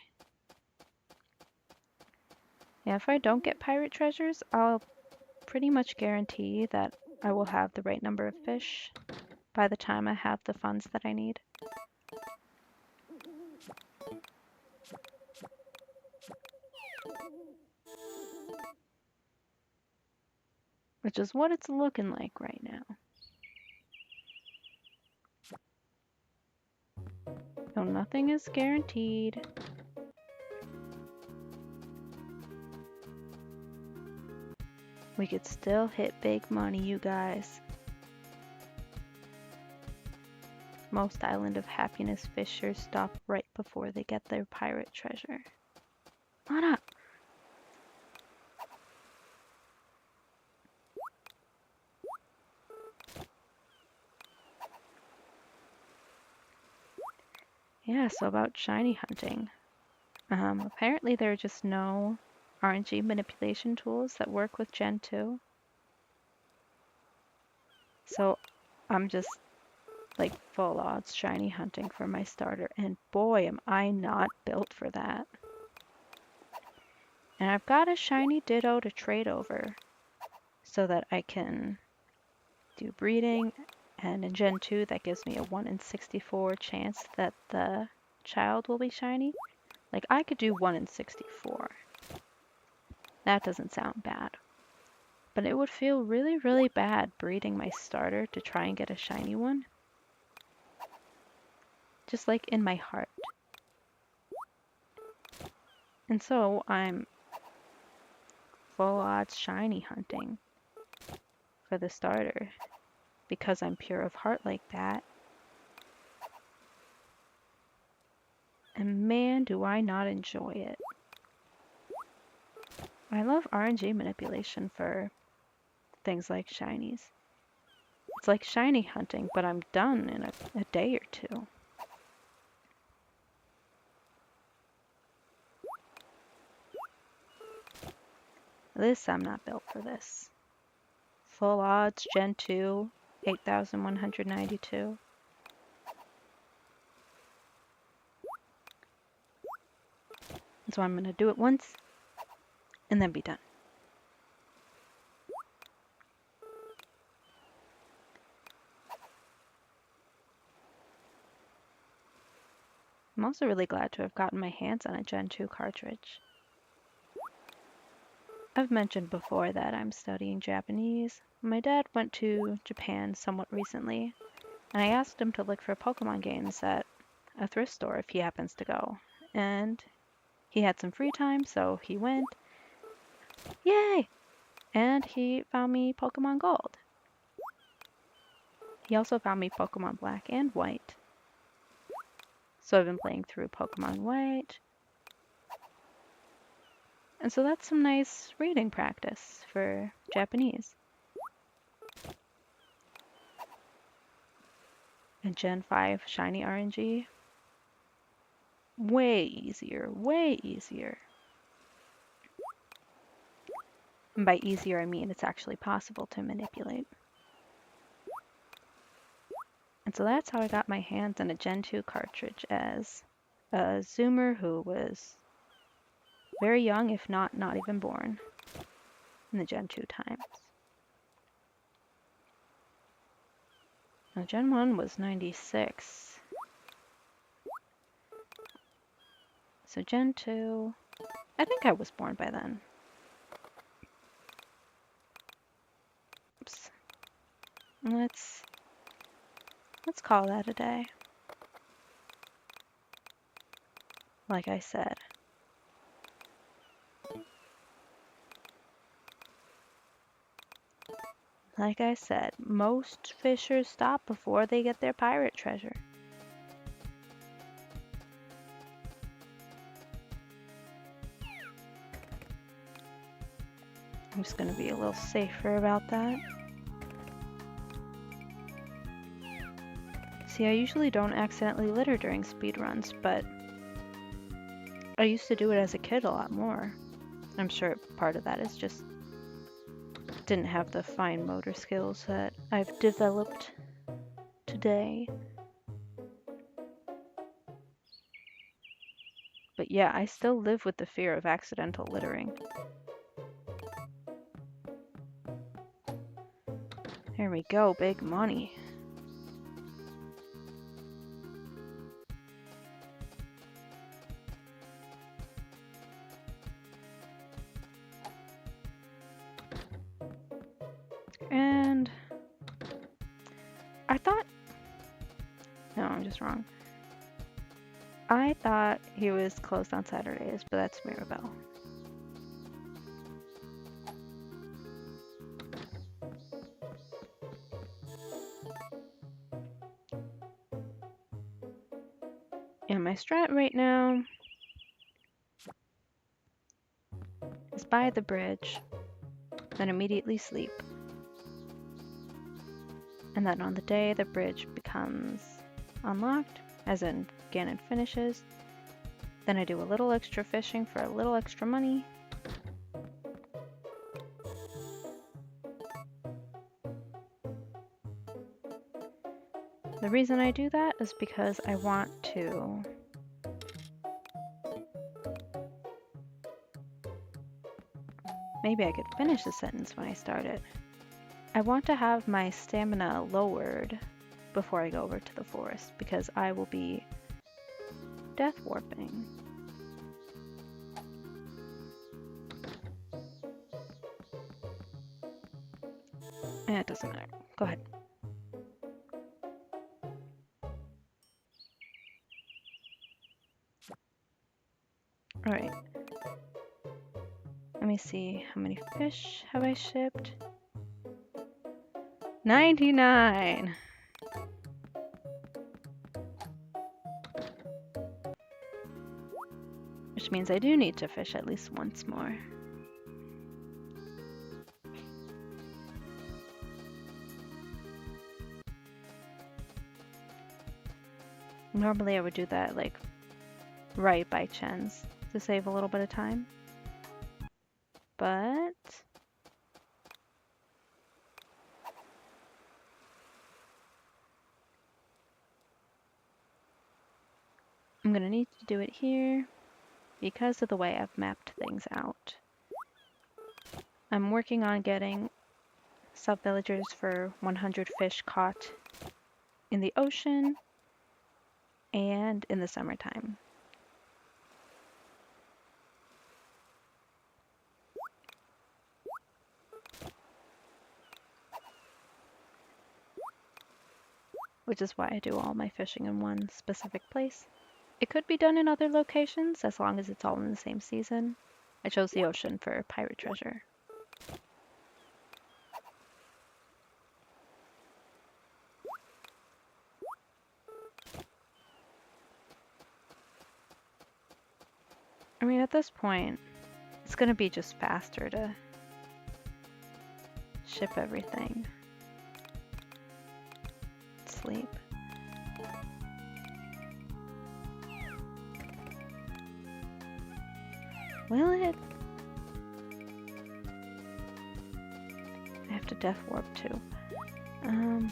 Yeah, if I don't get pirate treasures, I'll pretty much guarantee that I will have the right number of fish by the time I have the funds that I need. Which is what it's looking like right now. So nothing is guaranteed. We could still hit big money, you guys. Most Island of Happiness fishers stop right before they get their pirate treasure. What up? Yeah, so about shiny hunting. Apparently there are just no RNG manipulation tools that work with Gen 2. So I'm just like full odds shiny hunting for my starter, and boy am I not built for that. And I've got a shiny Ditto to trade over so that I can do breeding, and in Gen 2 that gives me a 1 in 64 chance that the child will be shiny. Like, I could do 1 in 64. That doesn't sound bad. But it would feel really, really bad breeding my starter to try and get a shiny one. Just like in my heart. And so I'm full odds shiny hunting for for the starter because I'm pure of heart like that. And man, do I not enjoy it. I love RNG manipulation for things like shinies. It's like shiny hunting, but I'm done in a day or two. I'm not built for this. Full odds, Gen 2, 8,192. So I'm going to do it once and then be done. I'm also really glad to have gotten my hands on a Gen 2 cartridge. I've mentioned before that I'm studying Japanese. My dad went to Japan somewhat recently, and I asked him to look for Pokemon games at a thrift store if he happens to go. And he had some free time, so he went. Yay! And he found me Pokemon Gold. He also found me Pokemon Black and White. So I've been playing through Pokemon White. And so that's some nice reading practice for Japanese. And Gen 5 Shiny RNG. Way easier, way easier. And by easier, I mean it's actually possible to manipulate. And so that's how I got my hands on a Gen 2 cartridge as a Zoomer who was very young, if not even born, in the Gen 2 times. Now Gen 1 was 96. So Gen 2, I think I was born by then. Oops. Let's call that a day. Like I said. Like I said, most fishers stop before they get their pirate treasure. I'm just going to be a little safer about that. See, I usually don't accidentally litter during speedruns, but I used to do it as a kid a lot more. I'm sure part of that is just didn't have the fine motor skills that I've developed today. But yeah, I still live with the fear of accidental littering. There we go, big money. And I thought, no, I'm just wrong. I thought he was closed on Saturdays, but that's Mirabelle. And my strat right now is buy the bridge, then immediately sleep. And then on the day the bridge becomes unlocked, as in Ganon finishes, then I do a little extra fishing for a little extra money. The reason I do that is because I want to maybe I could finish the sentence when I start it. I want to have my stamina lowered before I go over to the forest because I will be death warping. It doesn't matter. Go ahead. Alright. Let me see. How many fish have I shipped? 99! Which means I do need to fish at least once more. Normally I would do that like right by Chen's to save a little bit of time. But I'm gonna need to do it here because of the way I've mapped things out. I'm working on getting sub-villagers for 100 fish caught in the ocean and in the summertime. Which is why I do all my fishing in one specific place. It could be done in other locations as long as it's all in the same season. I chose the ocean for pirate treasure. I mean, at this point, it's gonna be just faster to ship everything. Sleep. Will it? I have to death warp too. Oh,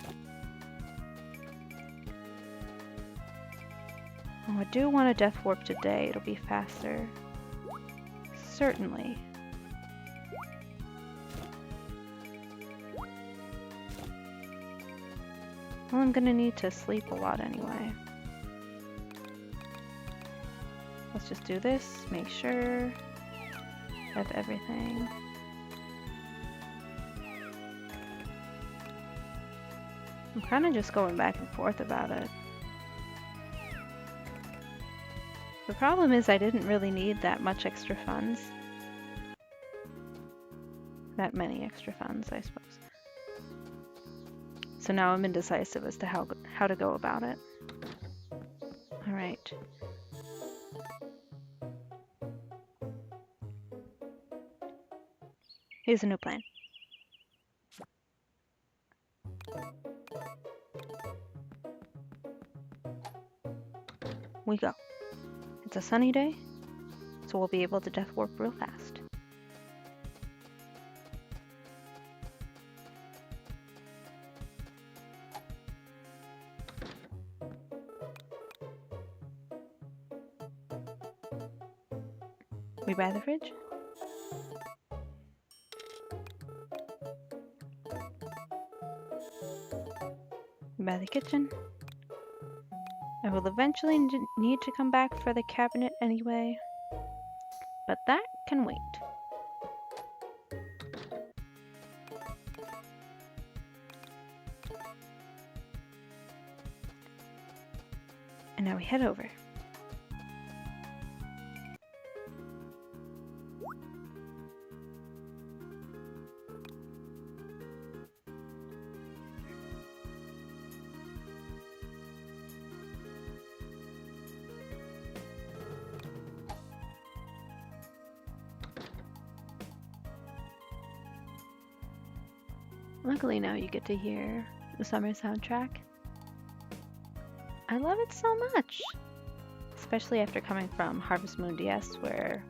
I do want to death warp today. It'll be faster. Certainly. Well, I'm gonna need to sleep a lot anyway. Let's just do this. Make sure I have everything. I'm kind of just going back and forth about it. The problem is I didn't really need that much extra funds. That many extra funds, I suppose. So now I'm indecisive as to how to go about it. Alright. Here's a new plan. We go. It's a sunny day, so we'll be able to death warp real fast. We by the fridge? We by the kitchen? I will eventually need to come back for the cabinet anyway, but that can wait. And now we head over. Luckily now you get to hear the summer soundtrack. I love it so much! Especially after coming from Harvest Moon DS, where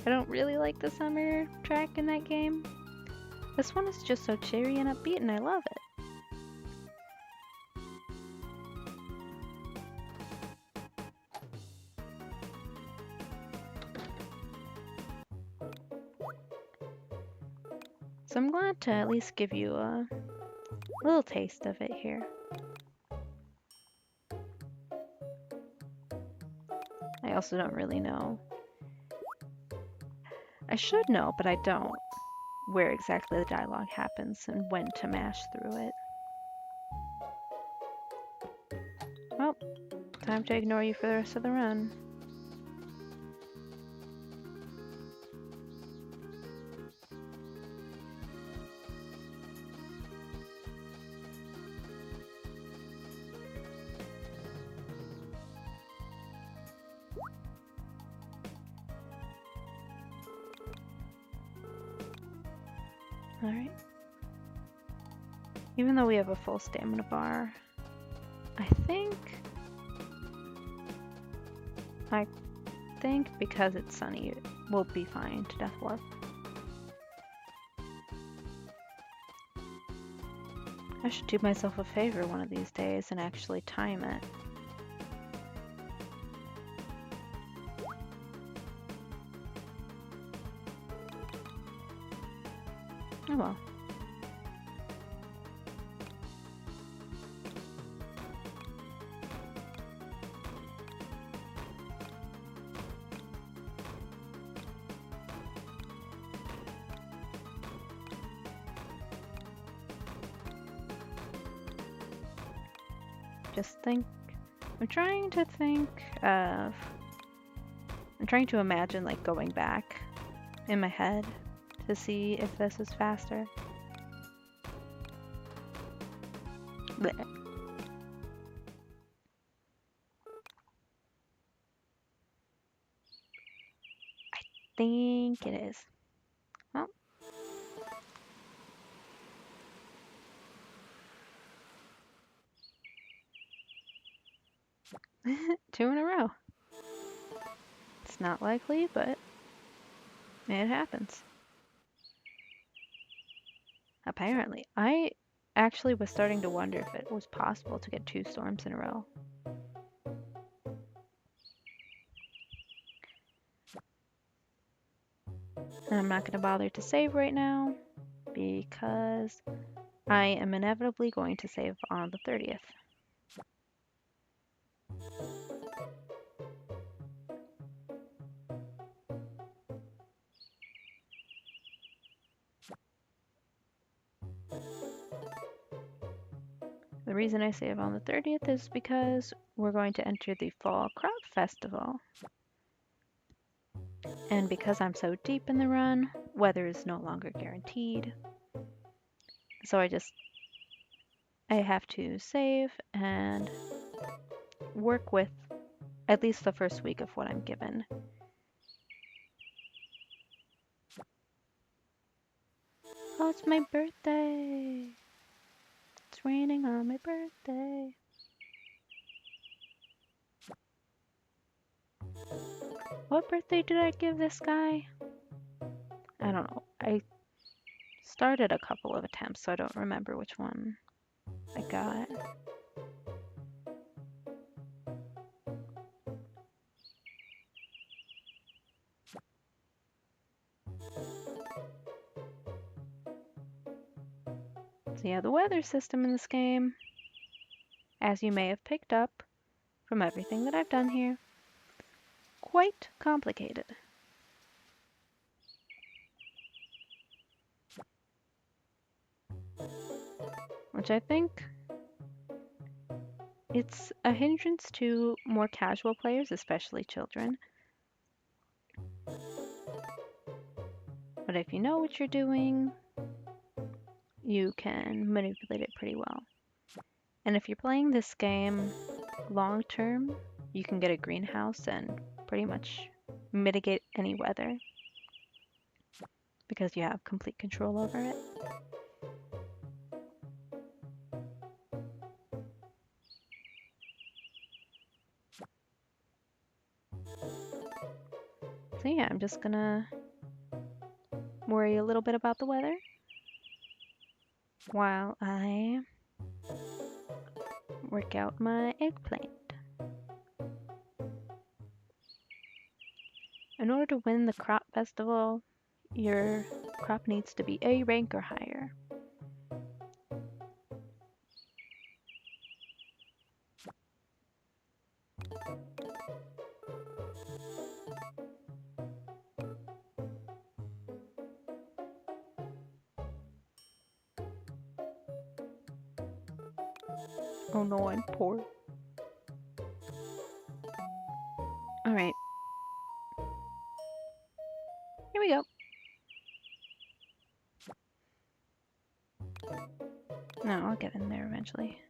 I don't really like the summer track in that game. This one is just so cheery and upbeat and I love it. So I'm glad to at least give you a little taste of it here. I also don't really know. I should know, but I don't, where exactly the dialogue happens and when to mash through it. Well, time to ignore you for the rest of the run. Alright. Even though we have a full stamina bar, I think because it's sunny, we'll be fine to death warp. I should do myself a favor one of these days and actually time it. Oh well. I'm trying to imagine like going back in my head to see if this is faster. Blech. I think it is. Well. Two in a row. It's not likely, but it happens. Apparently. I actually was starting to wonder if it was possible to get 2 storms in a row. And I'm not going to bother to save right now because I am inevitably going to save on the 30th. The reason I save on the 30th is because we're going to enter the Fall Crop Festival. And because I'm so deep in the run, weather is no longer guaranteed. So I have to save and work with at least the first week of what I'm given. Oh, it's my birthday! It's raining on my birthday. What birthday did I give this guy? I don't know. I started a couple of attempts, so I don't remember which one I got. So yeah, the weather system in this game, as you may have picked up from everything that I've done here, quite complicated. Which I think it's a hindrance to more casual players, especially children. But if you know what you're doing, you can manipulate it pretty well. And if you're playing this game long term, you can get a greenhouse and pretty much mitigate any weather because you have complete control over it. So yeah, I'm just gonna worry a little bit about the weather while I work out my eggplant. In order to win the crop festival, your crop needs to be A rank or higher. Oh no, I'm poor. Alright. Here we go. No, I'll get in there eventually.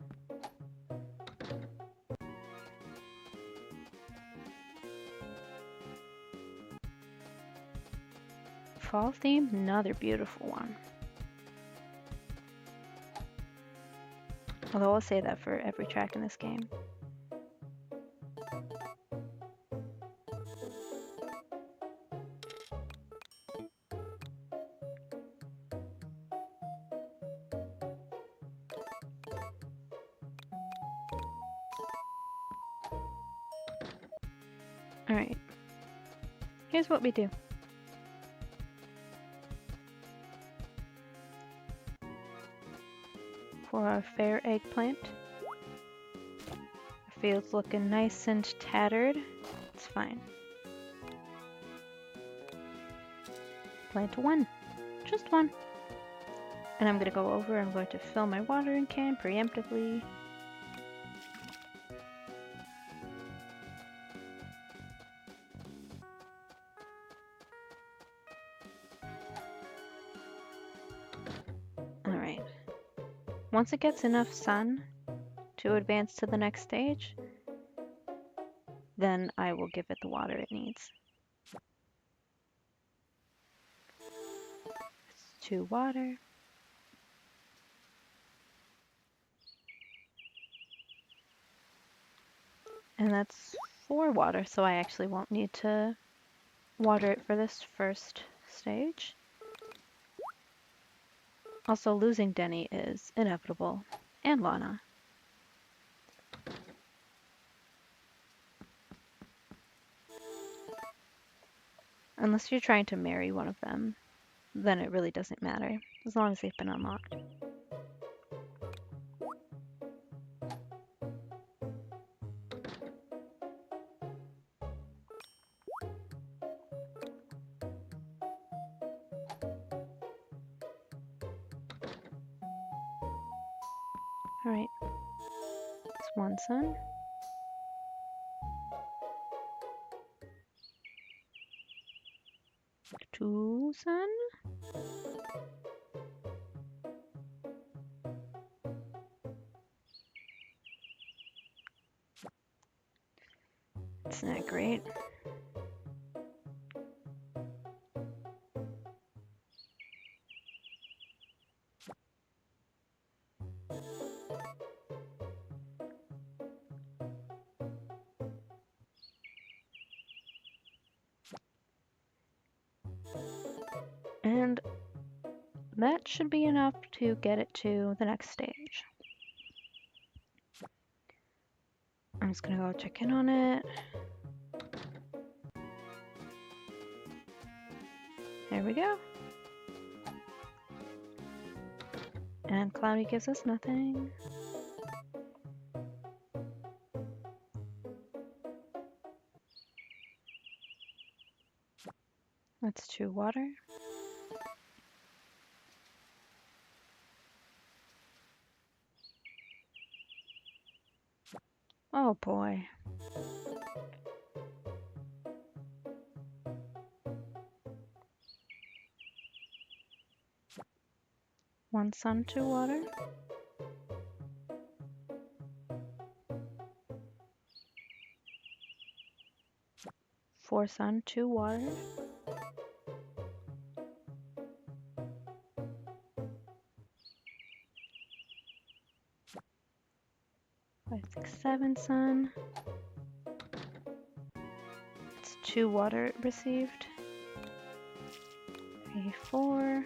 Fall theme, another beautiful one. Although I'll say that for every track in this game. Alright, here's what we do. For our fair eggplant, our field's looking nice and tattered. It's fine. Plant one, just one. And I'm gonna go over, I'm going to fill my watering can preemptively. Alright. Once it gets enough sun to advance to the next stage, then I will give it the water it needs. It's 2 water. And that's 4 water, so I actually won't need to water it for this first stage. Also, losing Denny is inevitable, and Lana. Unless you're trying to marry one of them, then it really doesn't matter, as long as they've been unlocked. Alright, it's 1 sun. 2 sun. It's not great. And that should be enough to get it to the next stage. I'm just gonna go check in on it. There we go. And Cloudy gives us nothing. That's 2 water. Oh boy. One sun, 2 water. Four sun, 2 water. Five, 6, 7 sun. It's 2 water received. 3, 4.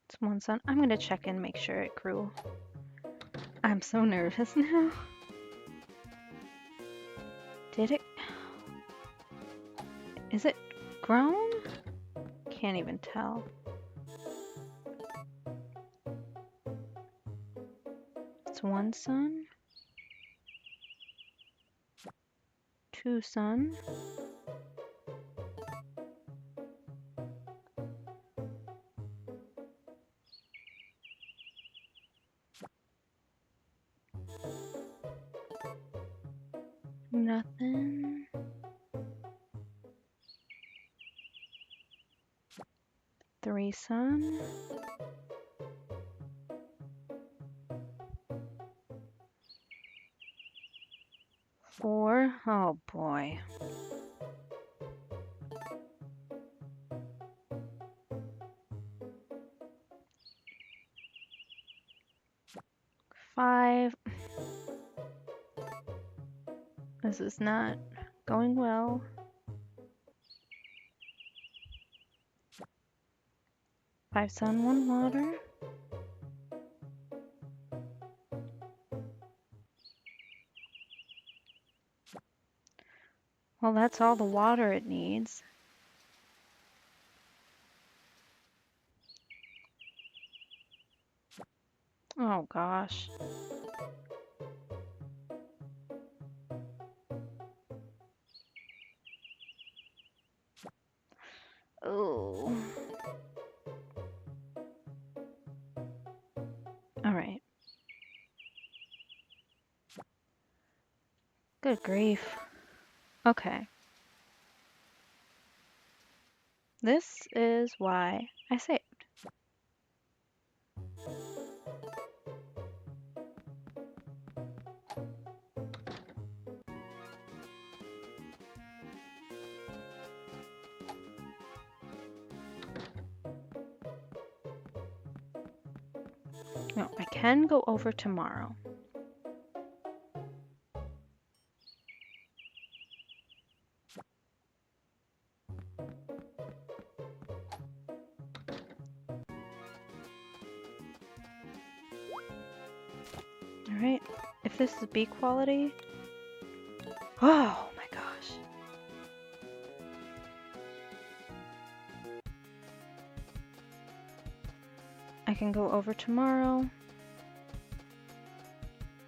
It's 1 sun. I'm gonna check and make sure it grew. I'm so nervous now. Did it? Is it grown? Can't even tell. It's 1 sun. 2 sun. Nothing. 3 sun. 4. Oh boy. 5. This is not going well. 5 sun, 1 water. Well, that's all the water it needs. Oh gosh. Oh. All right. Good grief. Okay. This is why I saved. No, I can go over tomorrow. All right. If this is B quality. Oh my gosh. I can go over tomorrow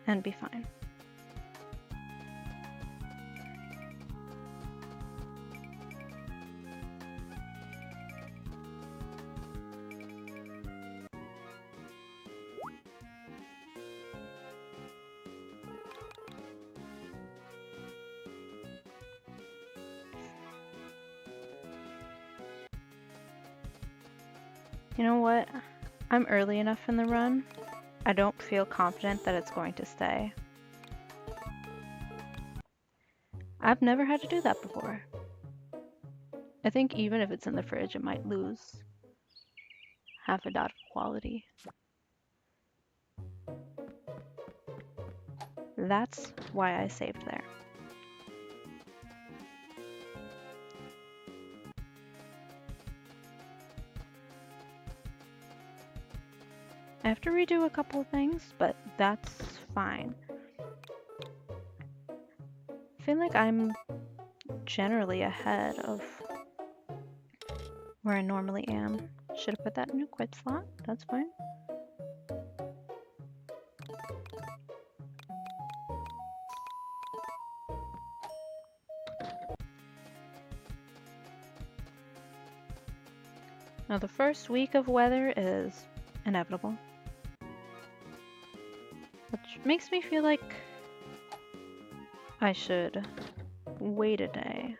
and be fine. You know what? I'm early enough in the run. I don't feel confident that it's going to stay. I've never had to do that before. I think even if it's in the fridge, it might lose half a dot of quality. That's why I saved there. I have to redo a couple of things, but that's fine. I feel like I'm generally ahead of where I normally am. Should have put that in a quit slot. That's fine. Now the first week of weather is inevitable. Which makes me feel like I should wait a day.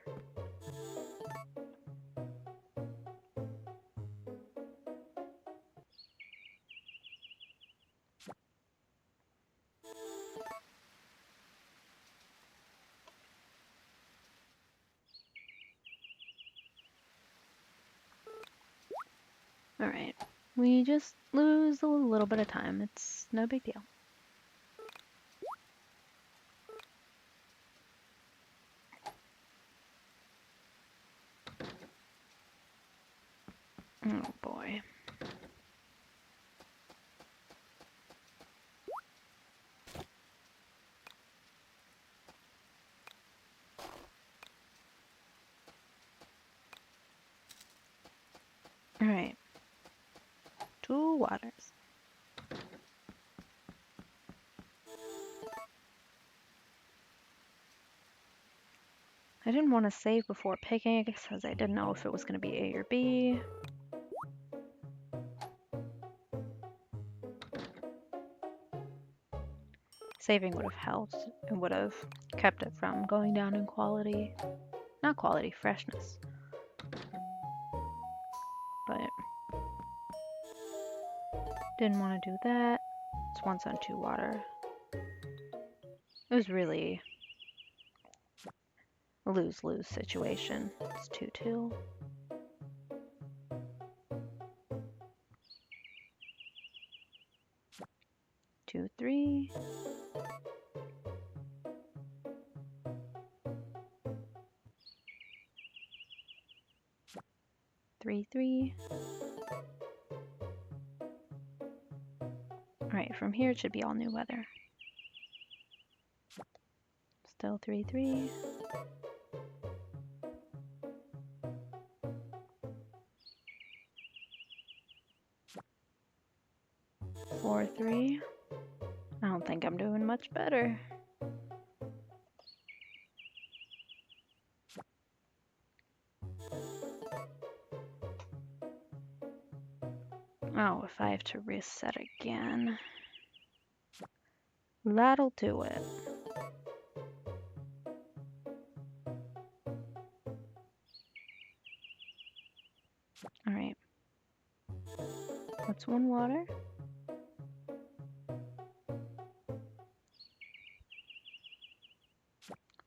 Alright, we just lose a little bit of time. It's no big deal. Oh boy. Alright. 2 waters. I didn't want to save before picking because I didn't know if it was going to be A or B. Saving would have helped. It would have kept it from going down in quality. Not quality, freshness. But didn't want to do that. It's 1 sun, 2 water. It was really lose-lose situation. It's 2-2. Two, 3. 3-3. Alright, from here it should be all new weather. Still 3-3. 4-3. I don't think I'm doing much better. Oh, if I have to reset again. That'll do it. Alright. What's 1 water?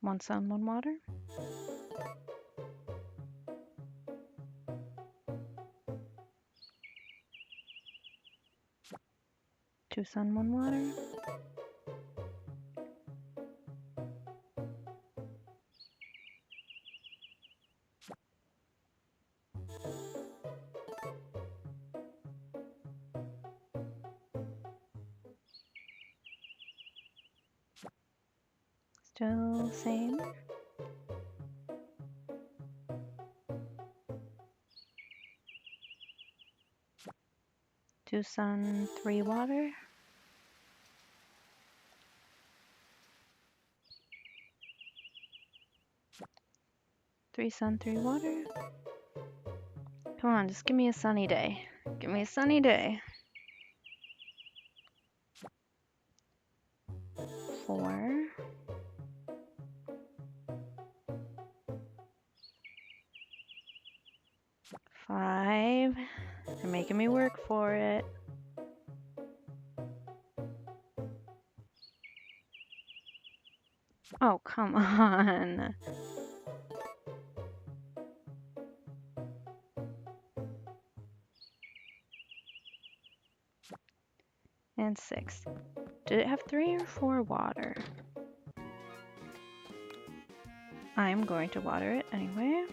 One sun, 1 water. Two sun, 1 water. Still same. Two sun, 3 water. Three sun, 3 water. Come on, just give me a sunny day. Give me a sunny day. 4. 5. They're making me work for it. Oh, come on. And 6. Did it have 3 or 4 water? I'm going to water it anyway.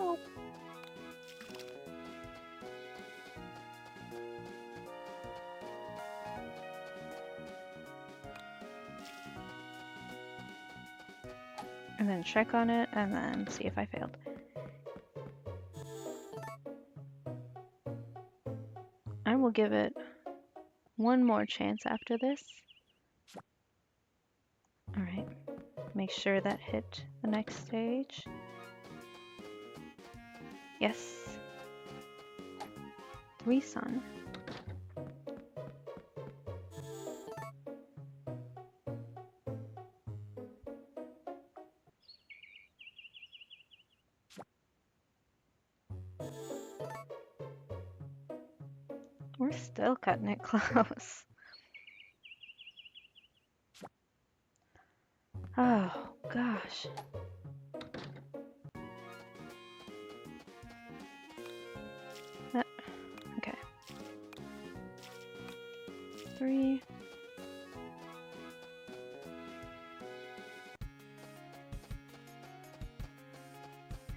Oh. And then check on it and then see if I failed. I will give it one more chance after this. Alright, make sure that hit the next stage. Yes. 3 sun. We're still cutting it close. Oh, gosh. Okay. 3.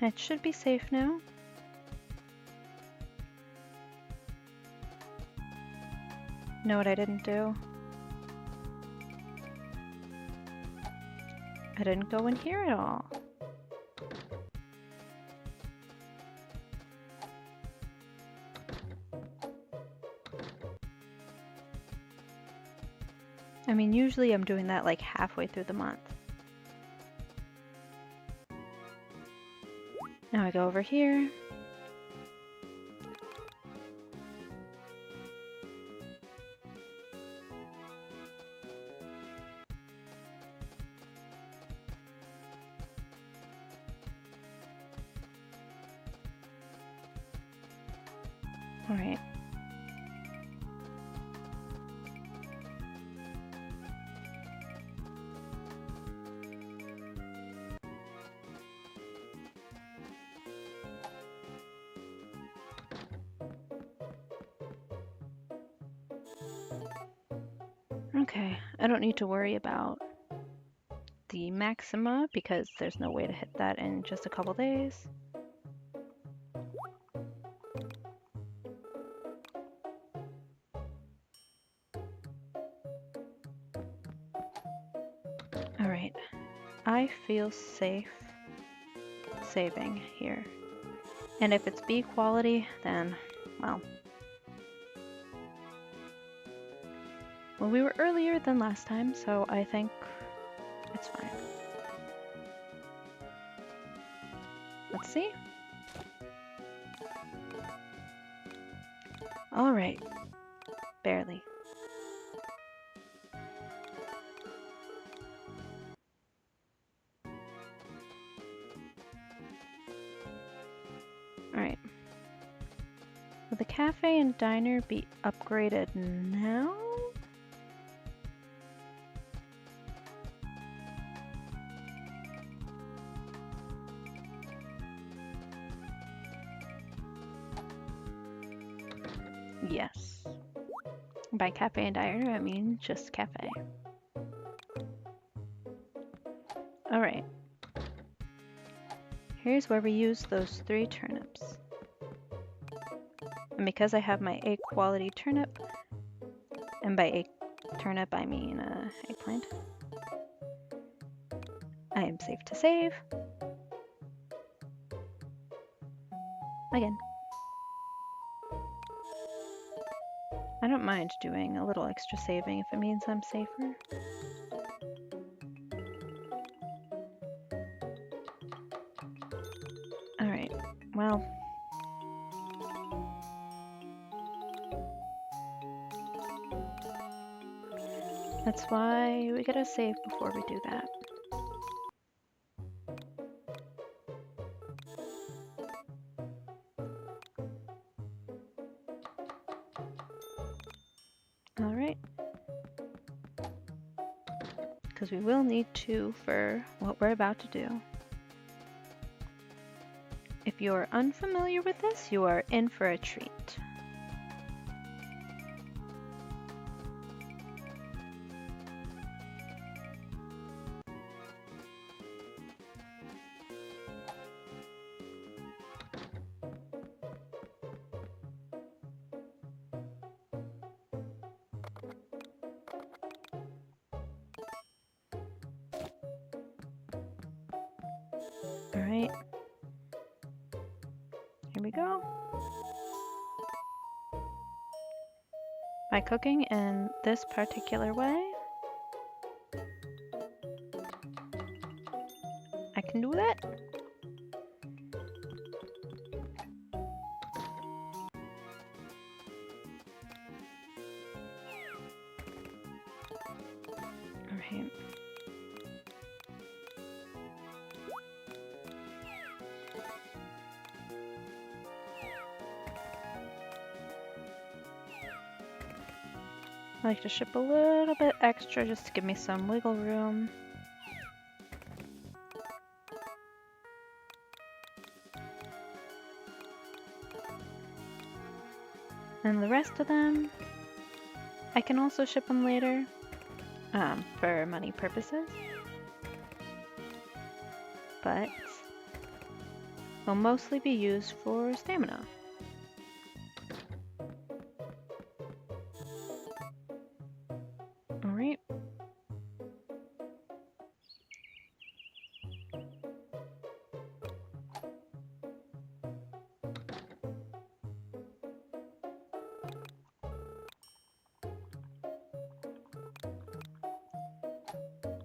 It should be safe now. Know what I didn't do? I didn't go in here at all. I mean, usually I'm doing that like halfway through the month. Now I go over here. All right. Okay, I don't need to worry about the maxima because there's no way to hit that in just a couple days. Alright, I feel safe saving here. And if it's B quality, then, well, we were earlier than last time, so I think it's fine. Let's see. Alright, barely. Alright. Will the cafe and diner be upgraded now? Yes. By cafe and diner, I mean just cafe. Alright. Here's where we use those 3 turnips. And because I have my A quality turnip, and by A turnip I mean eggplant, I am safe to save. Again. I don't mind doing a little extra saving if it means I'm safer. Alright, well. That's why we gotta save before we do that. Alright. Because we will need 2 for what we're about to do. If you're unfamiliar with this, you are in for a treat. Alright. Here we go. By cooking in this particular way, I can do that. Alright. I like to ship a little bit extra just to give me some wiggle room. And the rest of them, I can also ship them later for money purposes. But will mostly be used for stamina. Alright.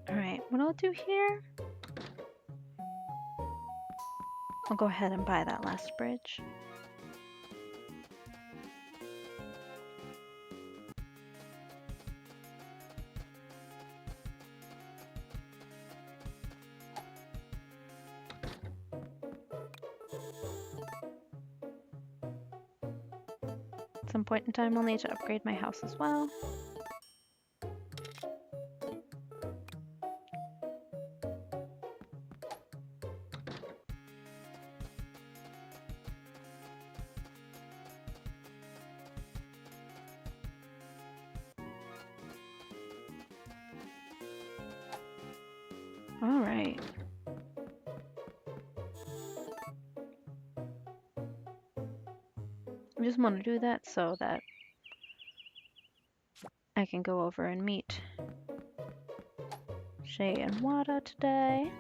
Alright, what I'll do here, I'll go ahead and buy that last bridge. At some point in time, I'll need to upgrade my house as well. Alright. I just want to do that so that I can go over and meet Shay and Wada today.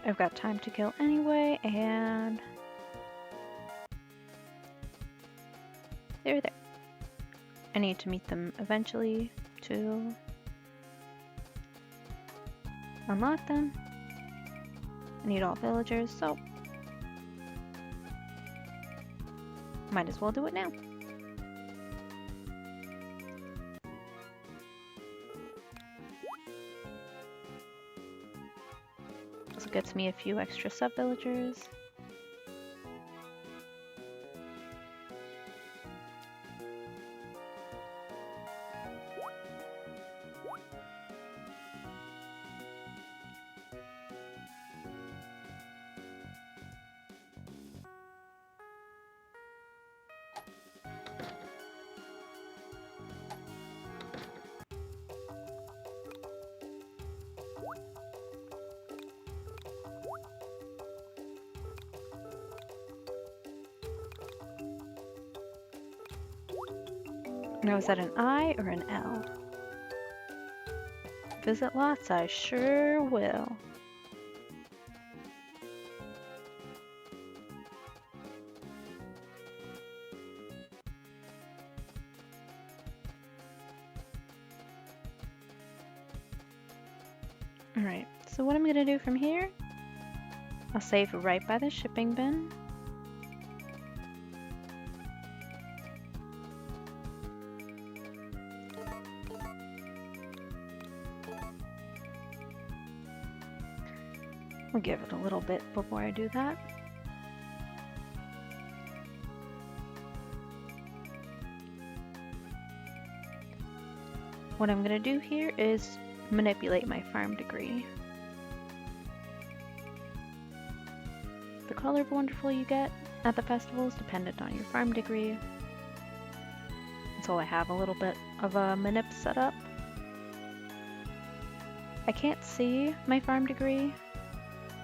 I've got time to kill anyway, and they're there. I need to meet them eventually to unlock them. I need all villagers, so might as well do it now. Also gets me a few extra sub-villagers. Now, is that an I or an L? Visit lots, I sure will. Alright, so what I'm gonna do from here, I'll save right by the shipping bin. I'll give it a little bit before I do that. What I'm going to do here is manipulate my farm degree. The color of wonderful you get at the festival is dependent on your farm degree. So I have a little bit of a manip set up. I can't see my farm degree,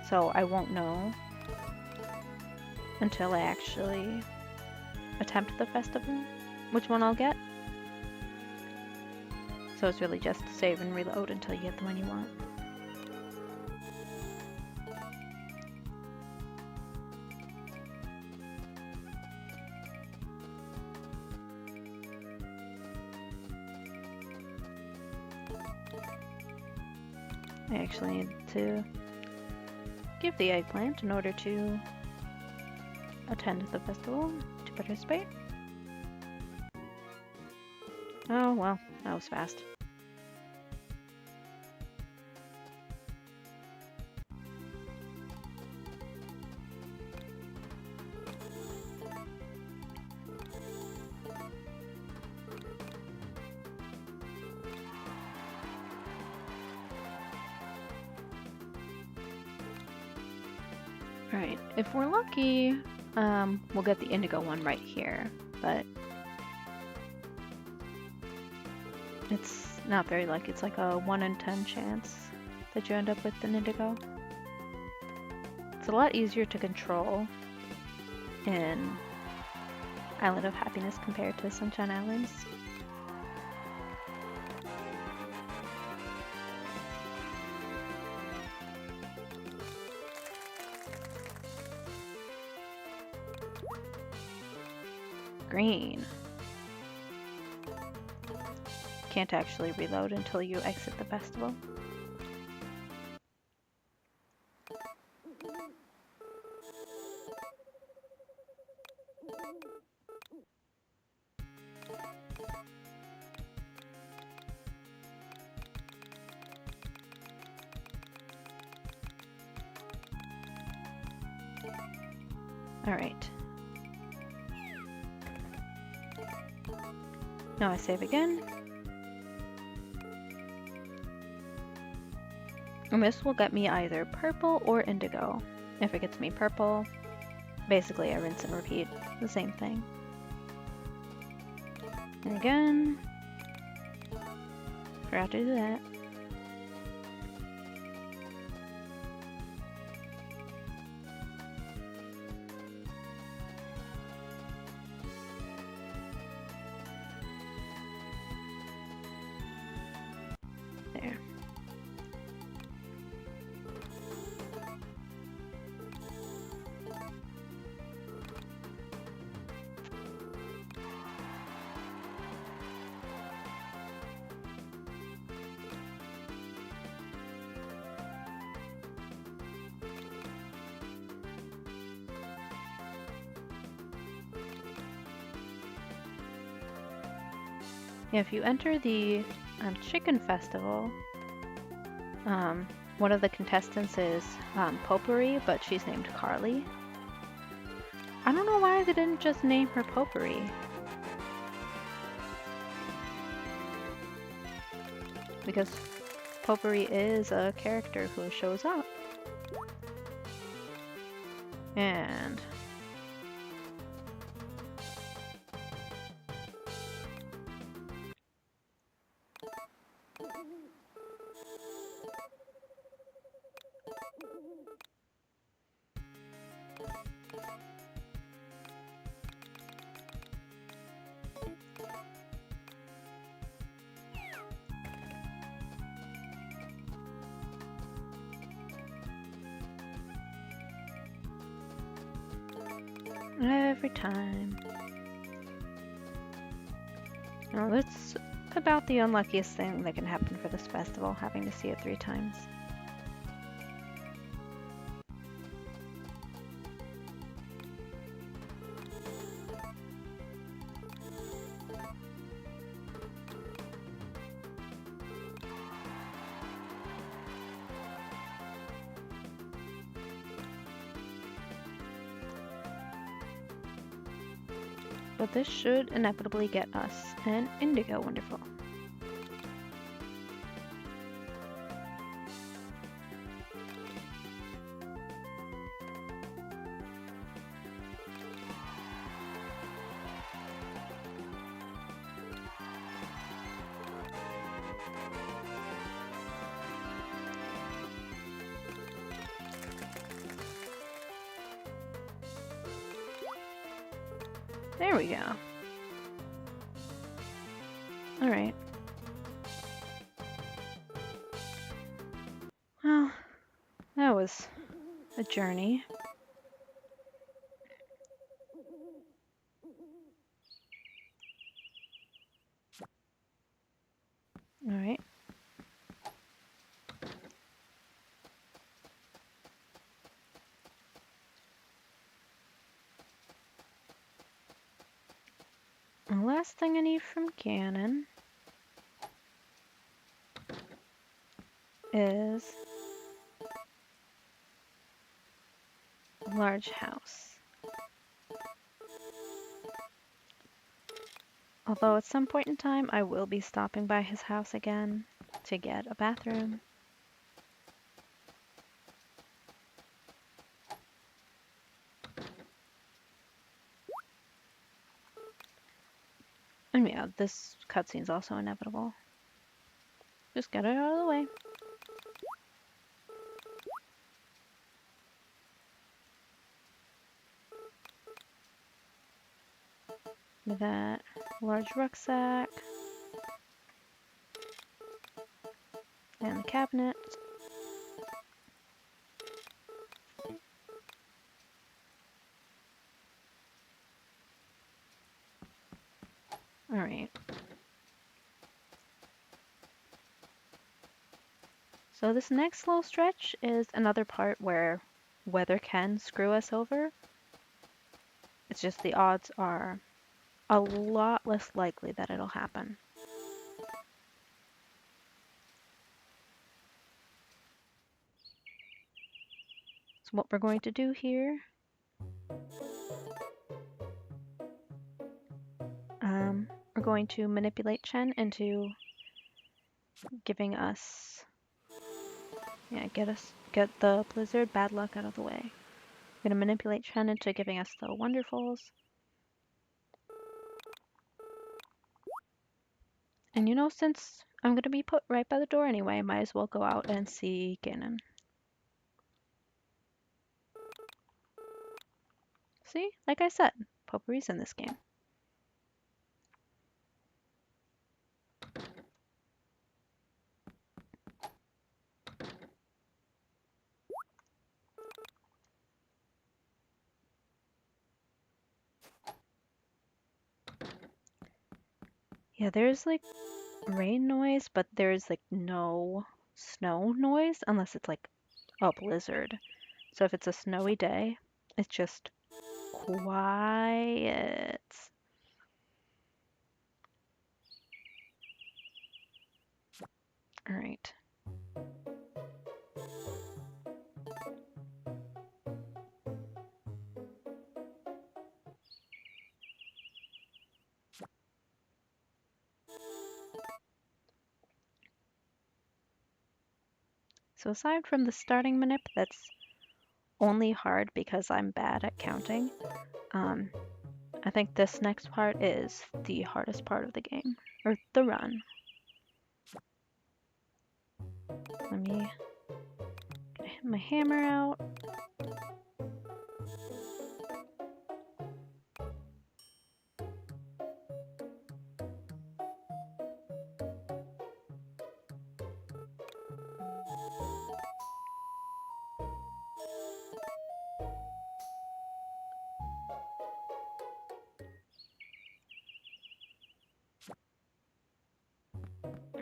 so I won't know until I actually attempt the festival which one I'll get. So it's really just save and reload until you get the one you want. I actually need to give the eggplant in order to attend the festival, to participate. Oh well, that was fast. Alright, if we're lucky, we'll get the indigo one right here, but it's not very lucky. It's like a 1 in 10 chance that you end up with an indigo. It's a lot easier to control in Island of Happiness compared to Sunshine Islands. Green. Can't actually reload until you exit the festival. Alright. Now I save again. And this will get me either purple or indigo. If it gets me purple, Basically, I rinse and repeat the same thing. And again, forgot to do that. There. Yeah, if you enter the chicken festival, one of the contestants is Potpourri, but she's named Carly. I don't know why they didn't just name her Potpourri. Because Potpourri is a character who shows up. And every time. Now that's about the unluckiest thing that can happen for this festival, having to see it 3 times. But this should inevitably get us an indigo wonderful. There we go. Alright. Well, that was a journey. Alright. The last thing I need from Ganon is a large house. Although at some point in time I will be stopping by his house again to get a bathroom. And yeah, this cutscene is also inevitable. Just get it out of the way. That large rucksack. And the cabinet. Alright. So this next little stretch is another part where weather can screw us over. It's just the odds are a lot less likely that it'll happen. So what we're going to do here, we're going to manipulate Chen into giving us, get the blizzard bad luck out of the way. gonna manipulate Chen into giving us the Wonderfuls. And you know, since I'm gonna be put right by the door anyway, I might as well go out and see Ganon. See, like I said, potpourri's in this game. Yeah, there's like rain noise, but there's like no snow noise unless it's like a blizzard. So if it's a snowy day, it's just quiet. All right. So aside from the starting manip, that's only hard because I'm bad at counting. Um, I think this next part is the hardest part of the game, or the run. Let me get my hammer out.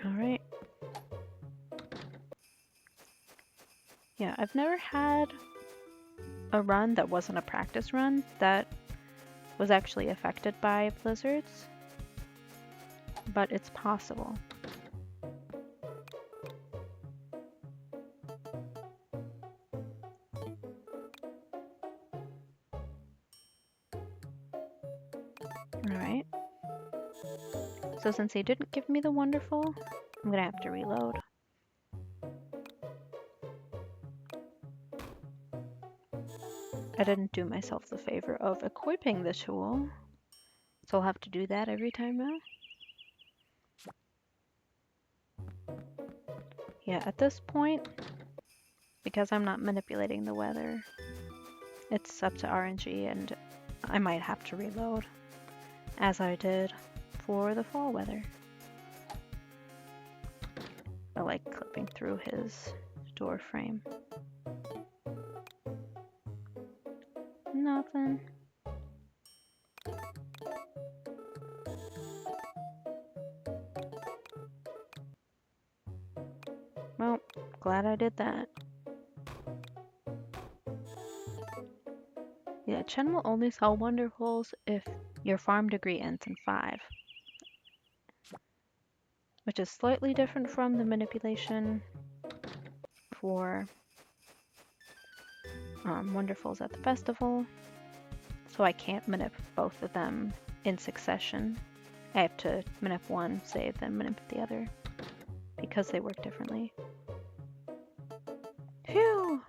All right. Yeah, I've never had a run that wasn't a practice run that was actually affected by blizzards, but it's possible. Alright. So since he didn't give me the wonderful, I'm gonna have to reload. I didn't do myself the favor of equipping the tool, so I'll have to do that every time now. Yeah, at this point, because I'm not manipulating the weather, it's up to RNG and I might have to reload, as I did for the fall weather. I like clipping through his door frame. Nothing. Well, glad I did that. Yeah, Chen will only sell Wonderfuls if your farm degree ends in 5, which is slightly different from the manipulation for Wonderfuls at the festival. So I can't manip both of them in succession. I have to manip one, save, then manip the other, because they work differently. Phew!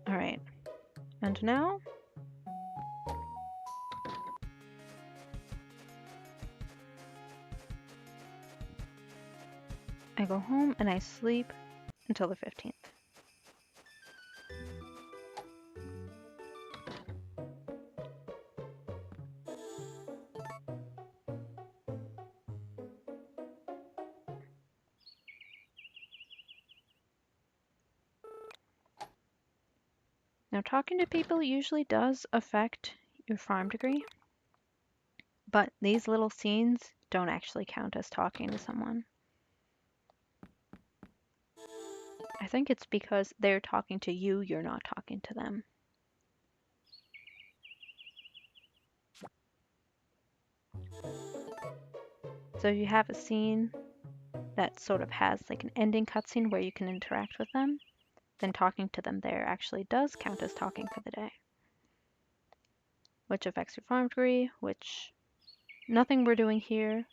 Alright, and now I go home and I sleep until the 15th. Now, talking to people usually does affect your farm degree, but these little scenes don't actually count as talking to someone. I think it's because they're talking to you, you're not talking to them. So if you have a scene that sort of has like an ending cutscene where you can interact with them, then talking to them there actually does count as talking for the day. Which affects your farm degree, which nothing we're doing here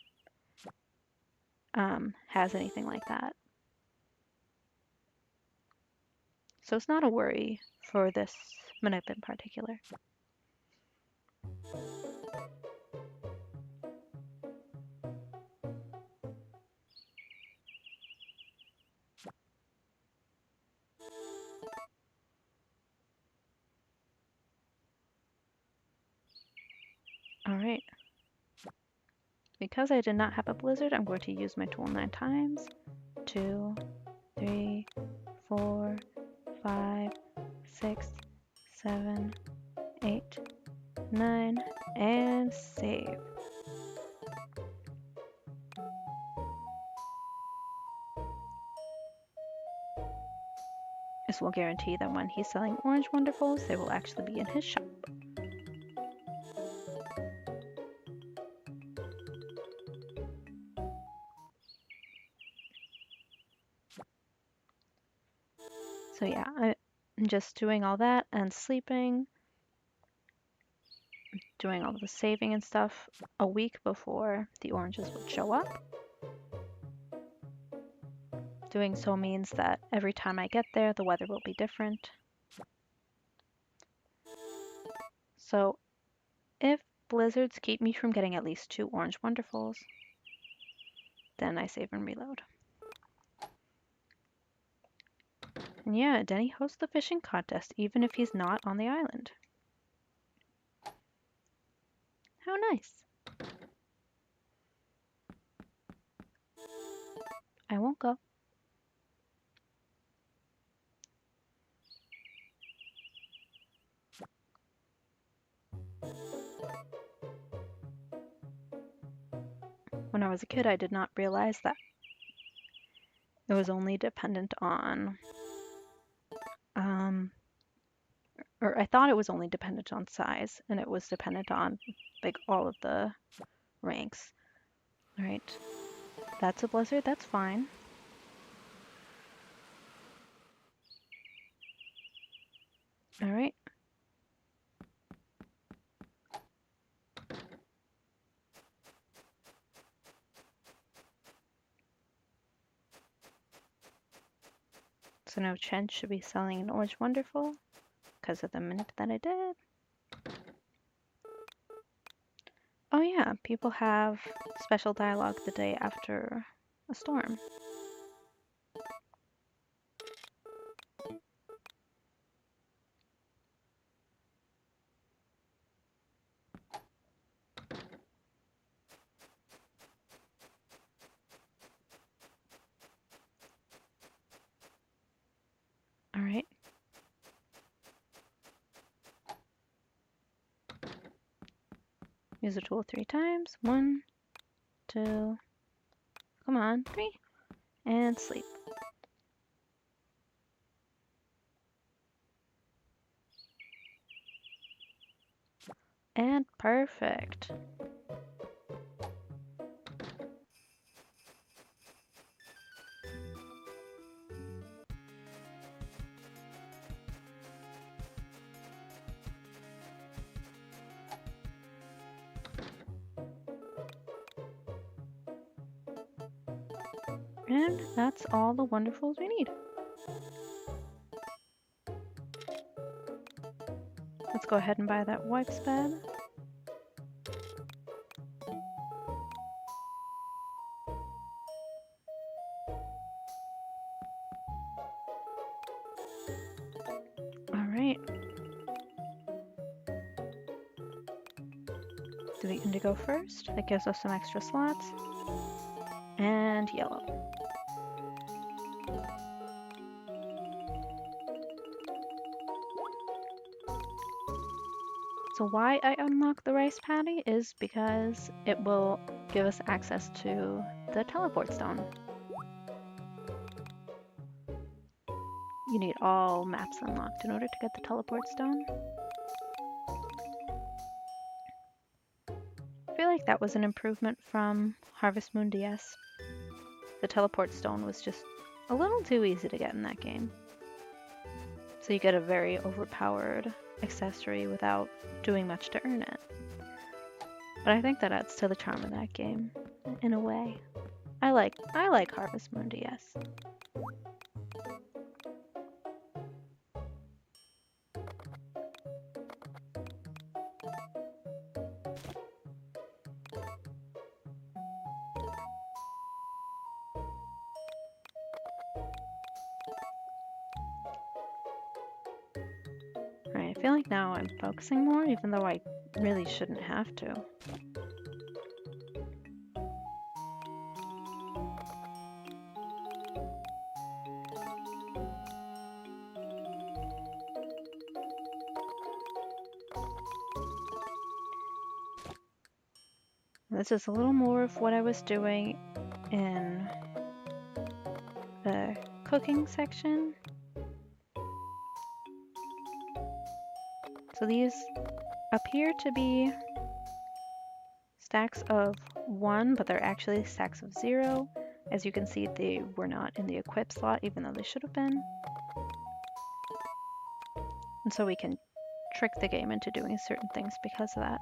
has anything like that. So it's not a worry for this minute in particular. Alright. Because I did not have a blizzard, I'm going to use my tool 9 times. 2, 3, 4, 5, 6, 7, 8, 9, and save. This will guarantee that when he's selling orange wonderfuls, they will actually be in his shop. So yeah, I'm just doing all that and sleeping, doing all the saving and stuff a week before the oranges would show up. Doing so means that every time I get there, the weather will be different. So if blizzards keep me from getting at least 2 orange wonderfuls, then I save and reload. And yeah, Denny hosts the fishing contest even if he's not on the island. How nice. I won't go. When I was a kid, I did not realize that it was only dependent on, or I thought it was only dependent on size, and it was dependent on like all of the ranks. All right, that's a blizzard, that's fine. All right. So now Chen should be selling an orange wonderful because of the minute that I did. Oh yeah, people have special dialogue the day after a storm. All right. Use the tool 3 times. 1, 2, come on, 3, and sleep. And perfect. And that's all the wonderfuls we need. Let's go ahead and buy that wipes bed. Alright. Do the indigo first. That gives us some extra slots. And yellow. So why I unlock the rice paddy is because it will give us access to the teleport stone. You need all maps unlocked in order to get the teleport stone. I feel like that was an improvement from Harvest Moon DS. The teleport stone was just a little too easy to get in that game. So you get a very overpowered accessory without doing much to earn it. But I think that adds to the charm of that game, in a way. I I like Harvest Moon DS. Alright, I feel like now I'm focusing more, even though I really shouldn't have to. This is a little more of what I was doing in the cooking section. So these appear to be stacks of 1, but they're actually stacks of 0. As you can see, they were not in the equip slot, even though they should have been. And so we can trick the game into doing certain things because of that.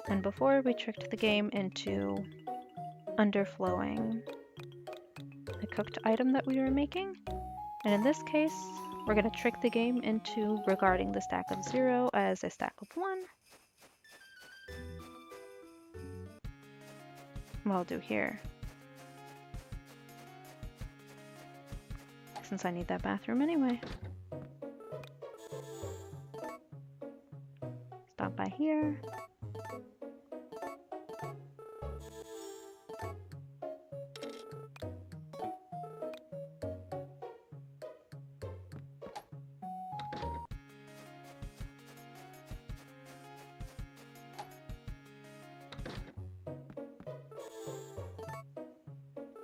And before, we tricked the game into underflowing the cooked item that we were making. And in this case, we're going to trick the game into regarding the stack of 0 as a stack of 1. What I'll do here, since I need that bathroom anyway. Stop by here.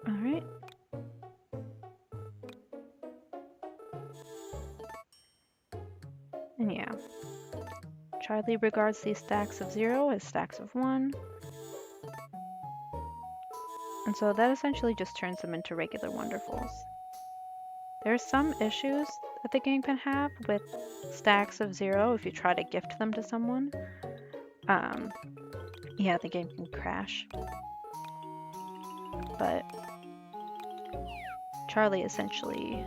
Alright. And yeah, Charlie regards these stacks of 0 as stacks of 1. And so that essentially just turns them into regular Wonderfuls. There are some issues that the game can have with stacks of 0 if you try to gift them to someone. Yeah, the game can crash. But Charlie essentially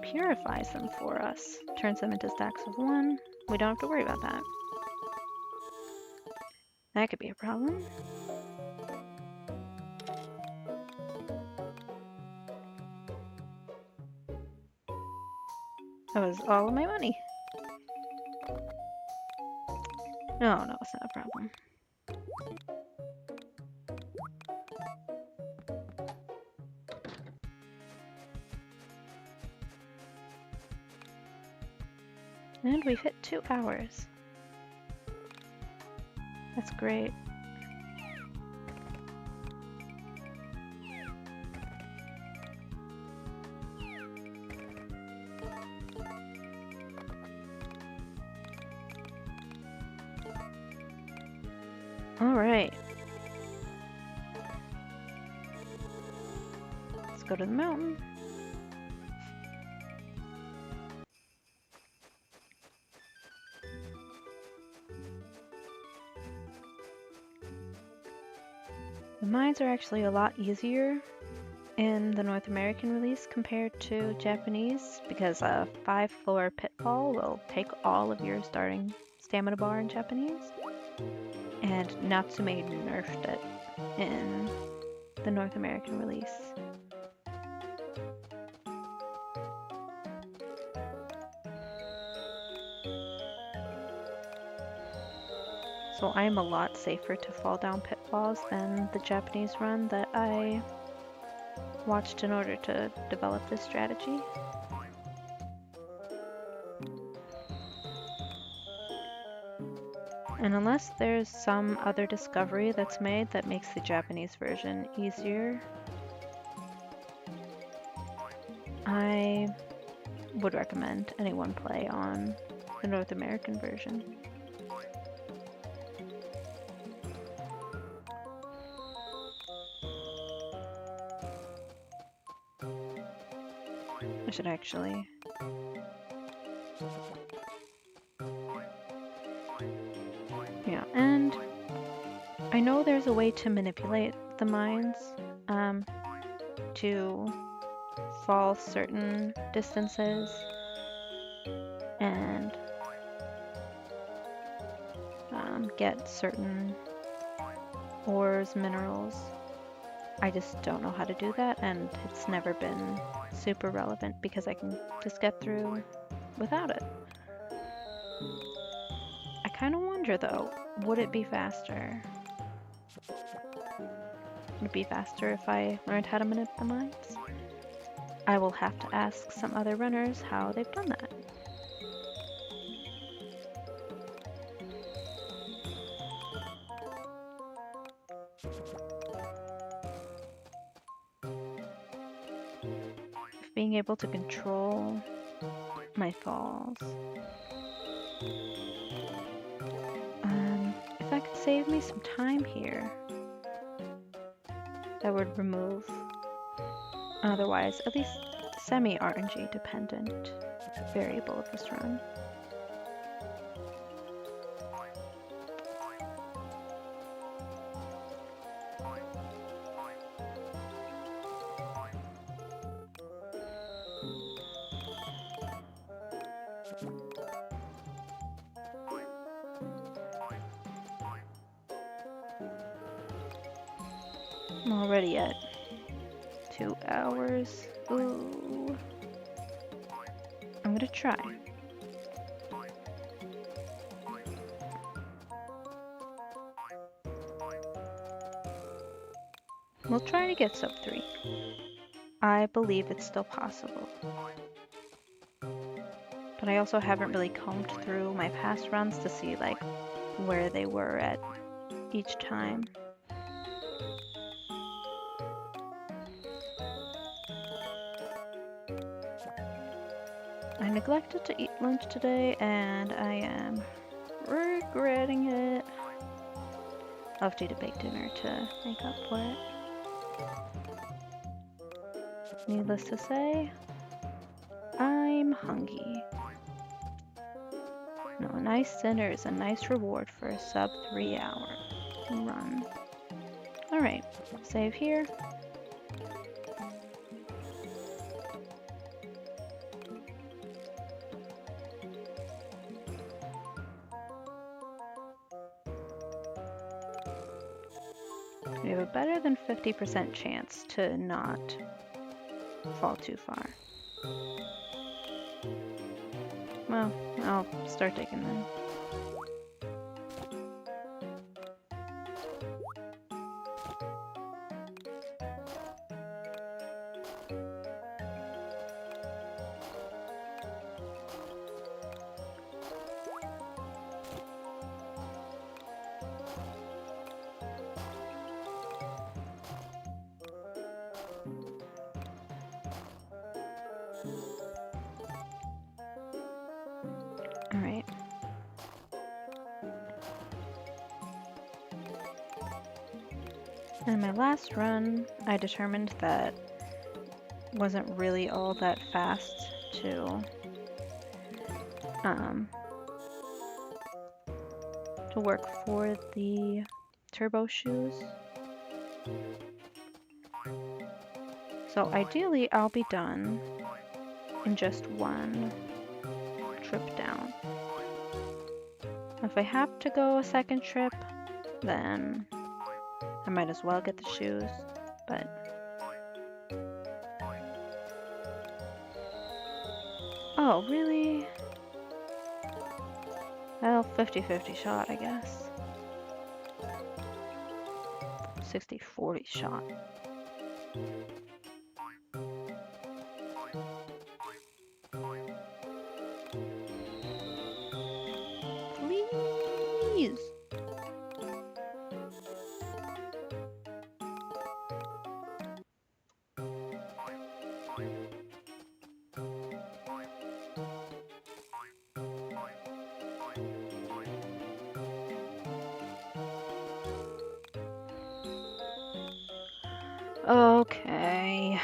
purifies them for us, turns them into stacks of 1. We don't have to worry about that. That could be a problem. That was all of my money. No, it's not a problem. And we've hit 2 hours. That's great. All right. Let's go to the mountain. The mines are actually a lot easier in the North American release compared to Japanese because a 5-floor pitfall will take all of your starting stamina bar in Japanese. And Natsume nerfed it in the North American release. So I'm a lot safer to fall down pitfalls than the Japanese run that I watched in order to develop this strategy. And unless there's some other discovery that's made that makes the Japanese version easier, I would recommend anyone play on the North American version. I should actually... Yeah, and I know there's a way to manipulate the mines to fall certain distances and get certain ores, minerals. I just don't know how to do that, and it's never been super relevant because I can just get through without it. I kind of wonder though, would it be faster? Would it be faster if I learned how to manipulate the mines? I will have to ask some other runners how they've done that. Being able to control my falls. If that could save me some time here, that would remove otherwise at least semi-RNG dependent variable of this run. I'm already at 2 hours. Ooh. I'm gonna try. We'll try to get sub 3. I believe it's still possible. But I also haven't really combed through my past runs to see like where they were at each time. I neglected to eat lunch today and I am regretting it. I'll have to eat a big dinner to make up for it. Needless to say, I'm hungry. No, a nice dinner is a nice reward for a sub 3 hour run. Alright, save here. We have a better than 50% chance to not fall too far. Well, I'll start digging then. Alright. In my last run, I determined that wasn't really all that fast to work for the turbo shoes. So ideally I'll be done in just one trip down. If I have to go a second trip, then I might as well get the shoes, but oh, really? Well, 50-50 shot, I guess. 60-40 shot. Please! Okay.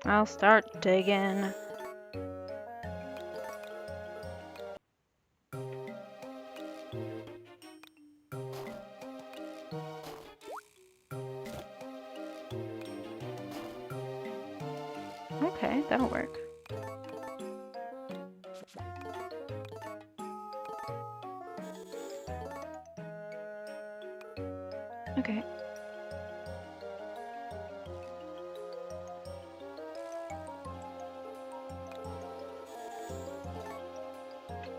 I'll start digging. Okay, that'll work. Okay.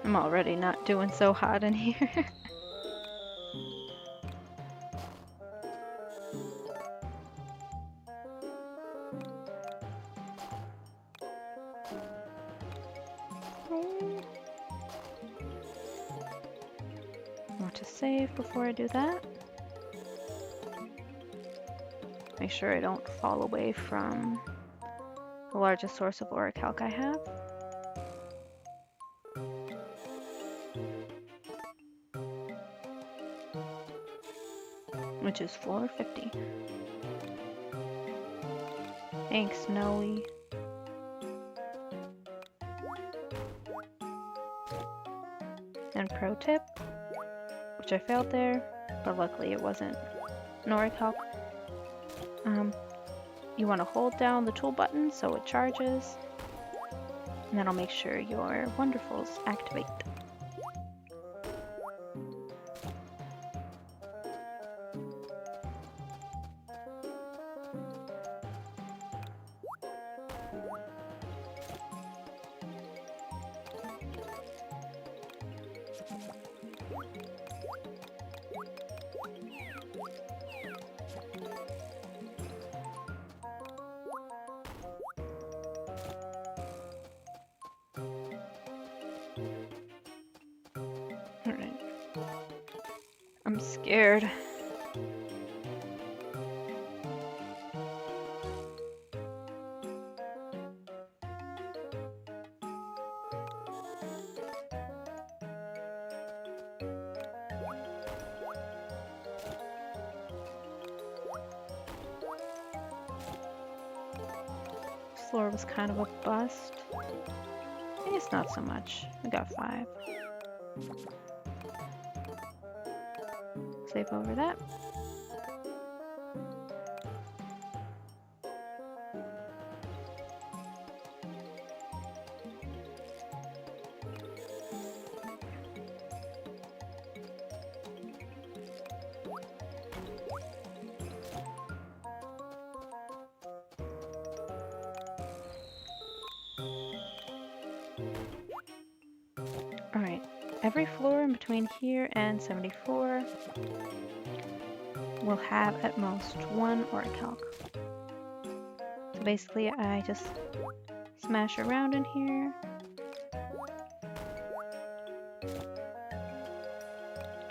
I'm already not doing so hot in here. Want to save before I do that. Make sure I don't fall away from the largest source of orichalc I have. Which is floor 50. Thanks, Snowy. And pro tip, which I failed there, but luckily it wasn't an orichalc. You want to hold down the tool button so it charges, and that'll make sure your wonderfuls activate. Alright. I'm scared. This floor was kind of a bust. I guess not so much. I got 5. Save over that. Alright, every floor in between here and 74 will have at most 1 orichalc. So basically I just smash around in here.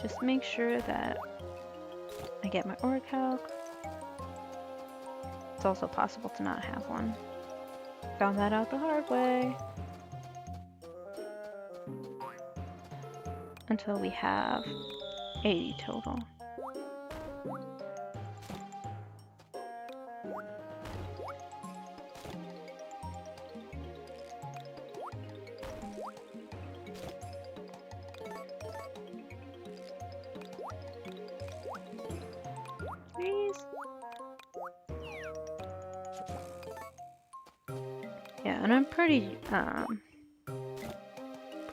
Just make sure that I get my orichalc. It's also possible to not have one. Found that out the hard way. Until we have 80 total. Please. Yeah, and I'm pretty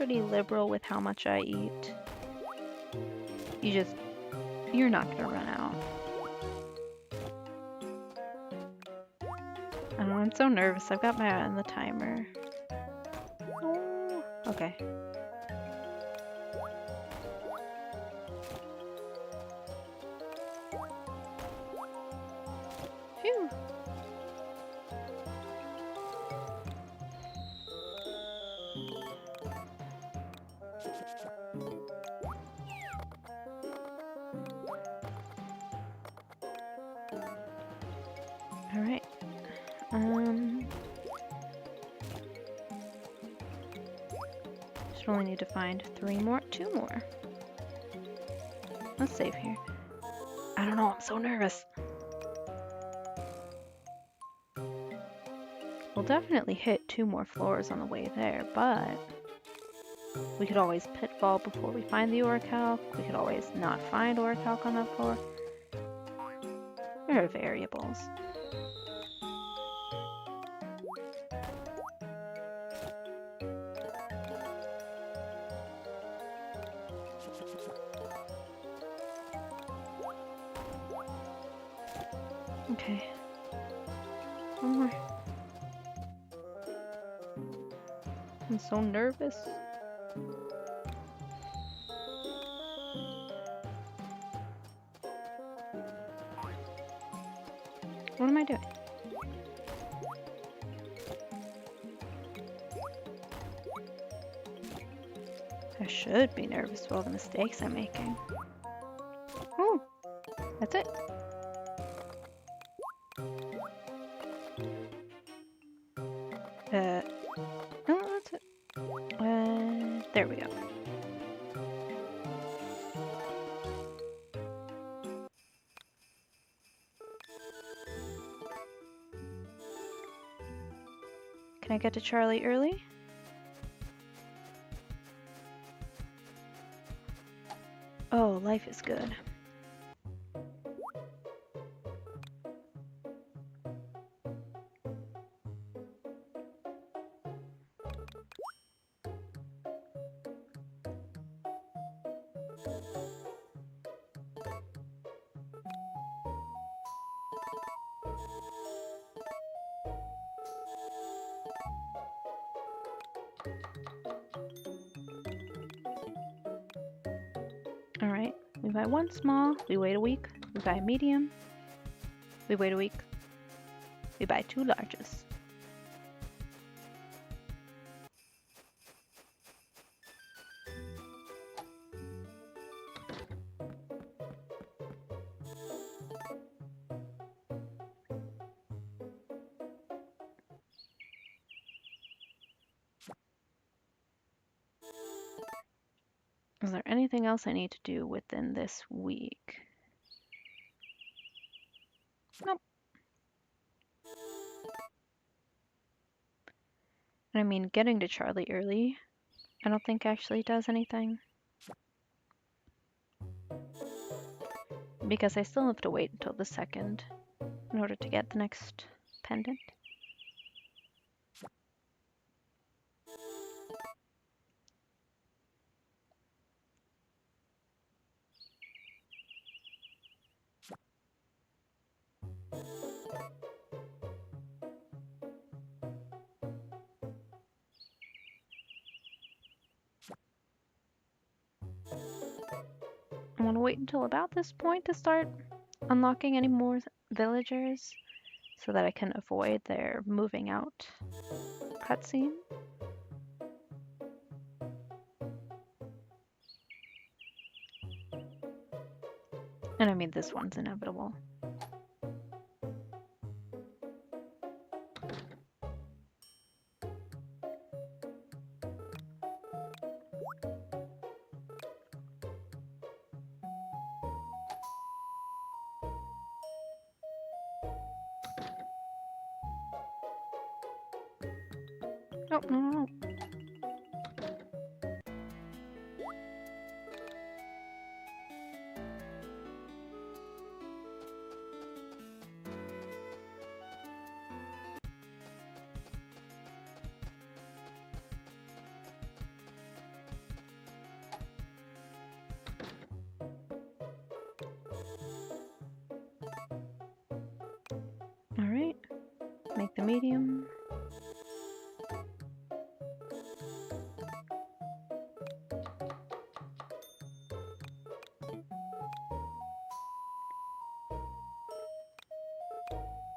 liberal with how much I eat. You're not gonna run out. I don't know, I'm so nervous. I've got my eye on the timer. Oh, okay. Phew. Alright. Should only need to find 2 more. Let's save here. I don't know, I'm so nervous. We'll definitely hit 2 more floors on the way there, but we could always pitfall before we find the orichalc. We could always not find orichalc on that floor. There are variables. Okay. One more. I'm so nervous. What am I doing? I should be nervous for all the mistakes I'm making. Oh, that's it. No, that's it. There we go. Can I get to Charlie early? Oh, life is good. Alright, we buy one small, we wait a week, we buy a medium, we wait a week, we buy two larges. Is there anything else I need to do within this week? Nope. I mean, getting to Charlie early, I don't think actually does anything. Because I still have to wait until the 2nd in order to get the next pendant. I want to wait until about this point to start unlocking any more villagers so that I can avoid their moving out cutscene. And I mean, this one's inevitable. Oh, no, no, no. Alright, make the medium.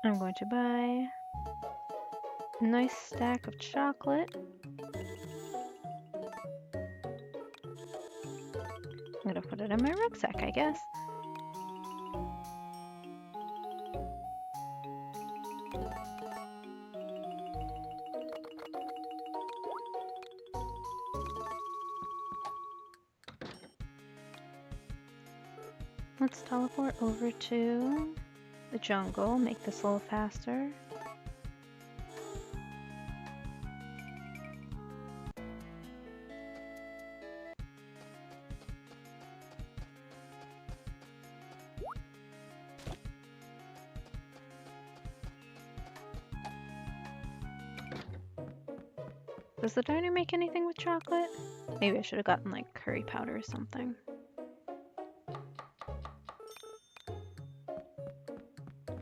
I'm going to buy a nice stack of chocolate. I'm gonna put it in my rucksack, I guess. Let's teleport over to the jungle, make this a little faster. Does the diner make anything with chocolate? Maybe I should have gotten like curry powder or something.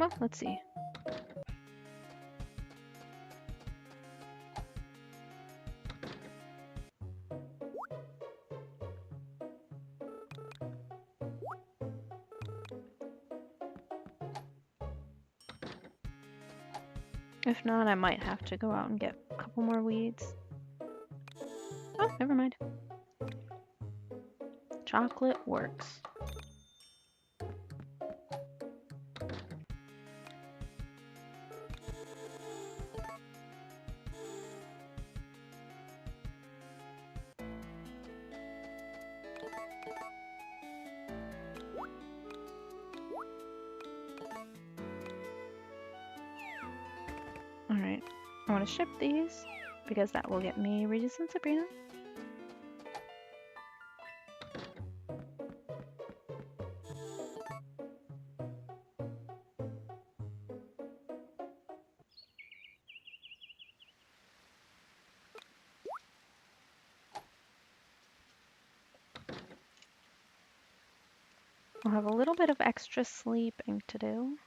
Well, let's see. If not, I might have to go out and get a couple more weeds. Oh, never mind. Chocolate works. Alright, I want to ship these because that will get me Regis and Sabrina. I'll have a little bit of extra sleeping to do.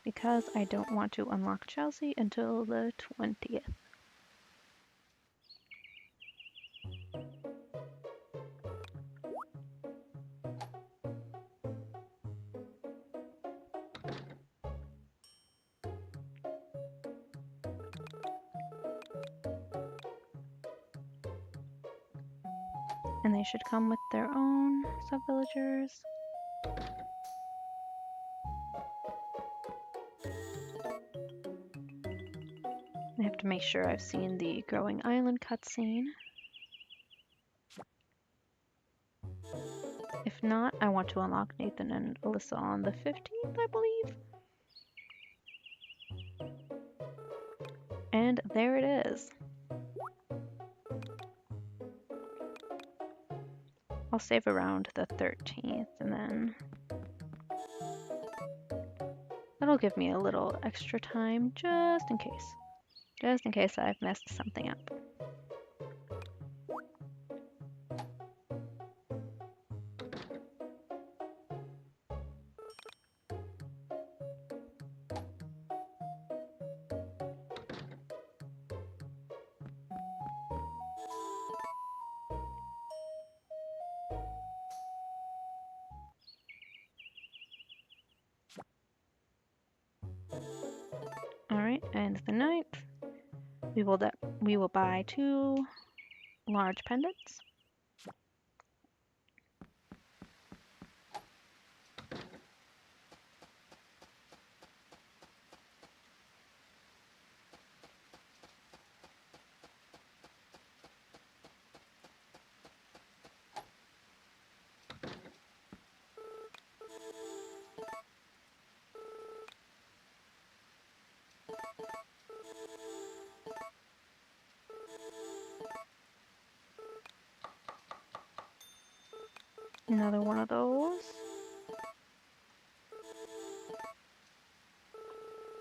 Because I don't want to unlock Chelsea until the 20th. And they should come with their own sub-villagers. I have to make sure I've seen the Growing Island cutscene. If not, I want to unlock Nathan and Alyssa on the 15th, I believe. And there it is. I'll save around the 13th and then that'll give me a little extra time just in case. Just in case I've messed something up. Alright, and the 9th, we will buy 2 large pendants. Another one of those.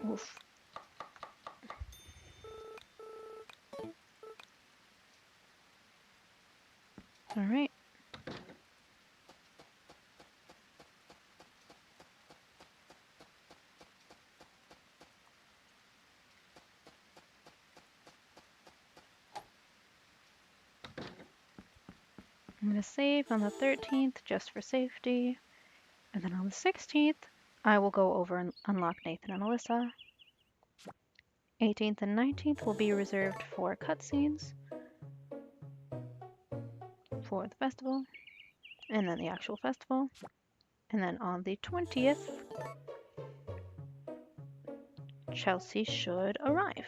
Oof. Alright. I'm going to save on the 13th just for safety. And then on the 16th, I will go over and unlock Nathan and Alyssa. 18th and 19th will be reserved for cutscenes for the festival, and then the actual festival. And then on the 20th, Chelsea should arrive.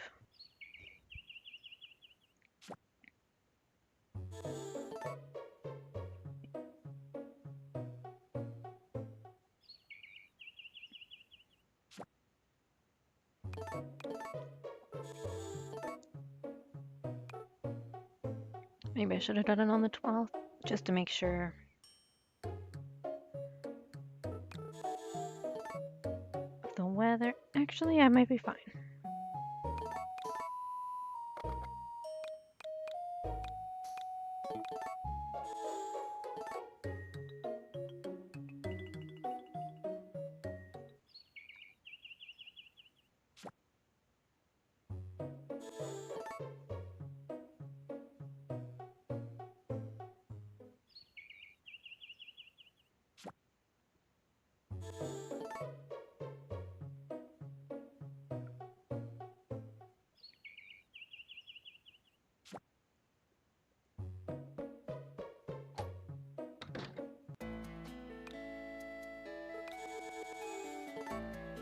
Maybe I should have done it on the 12th, just to make sure. The weather, actually, I might be fine.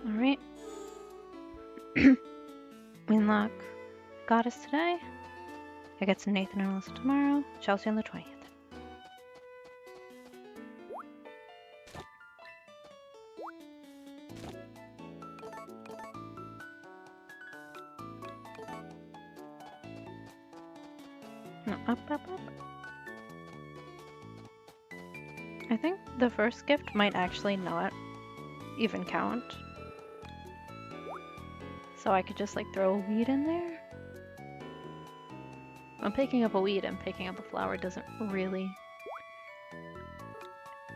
Alright. Winlock got us today. I get some Nathan and Alyssa tomorrow. Chelsea on the 20th. No, up, up, up. I think the first gift might actually not even count. So I could just like throw a weed in there. I'm picking up a weed and picking up a flower doesn't really...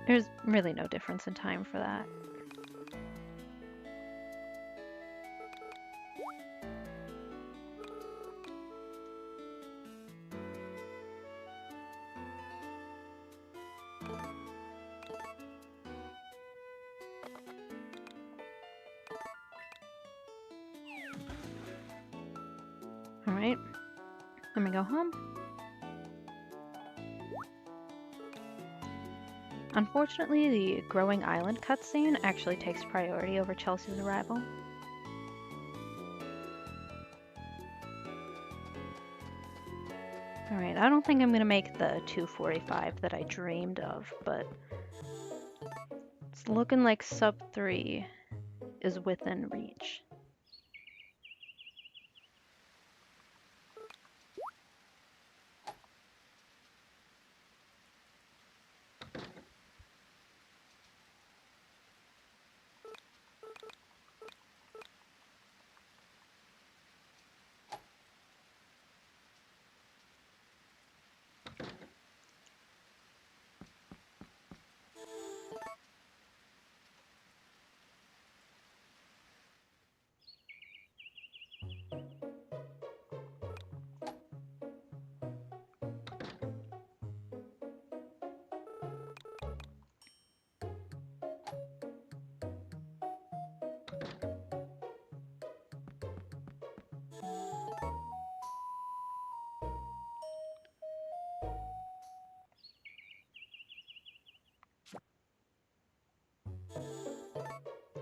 There's really no difference in time for that. Alright, let me go home. Unfortunately, the Growing Island cutscene actually takes priority over Chelsea's arrival. Alright, I don't think I'm gonna make the 2:45 that I dreamed of, but it's looking like sub 3 is within reach.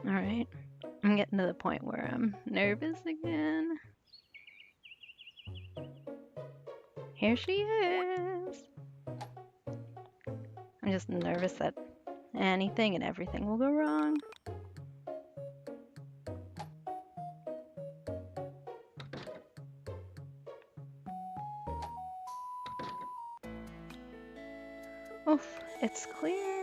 Alright, I'm getting to the point where I'm nervous again. Here she is! I'm just nervous that anything and everything will go wrong. Oof, it's clear.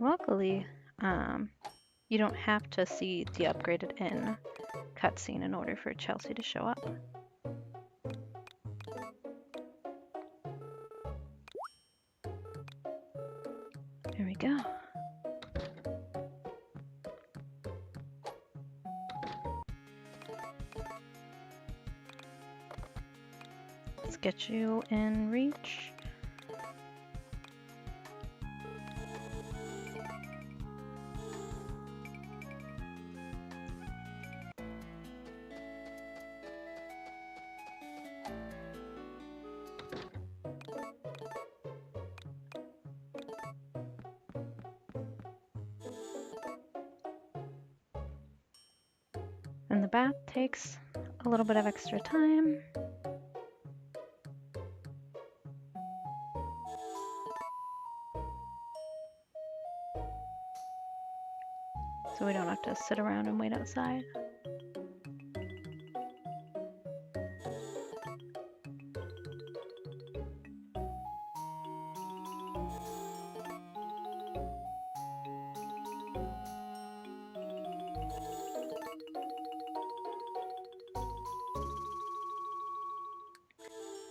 Luckily, you don't have to see the upgraded inn cutscene in order for Chelsea to show up. Here we go. Let's get you in reach. And the bath takes a little bit of extra time. So we don't have to sit around and wait outside.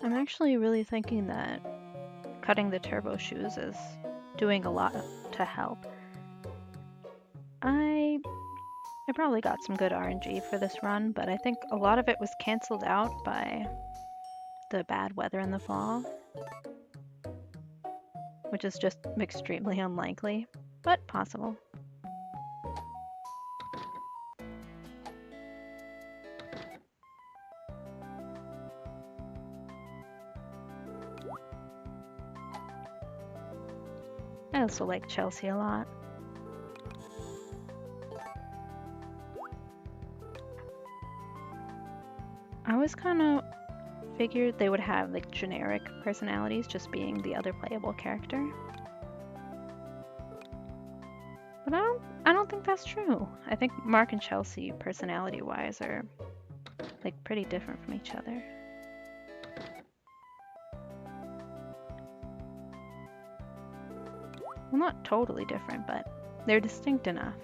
I'm actually really thinking that cutting the turbo shoes is doing a lot to help. I probably got some good RNG for this run, but I think a lot of it was canceled out by the bad weather in the fall, which is just extremely unlikely, but possible. I also like Chelsea a lot. I always kind of figured they would have like generic personalities, just being the other playable character. But I don't think that's true. I think Mark and Chelsea, personality-wise, are like pretty different from each other. Well, not totally different, but they're distinct enough.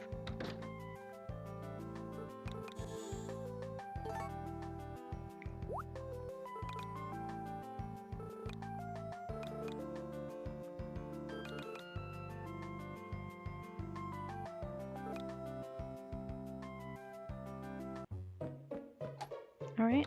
All right.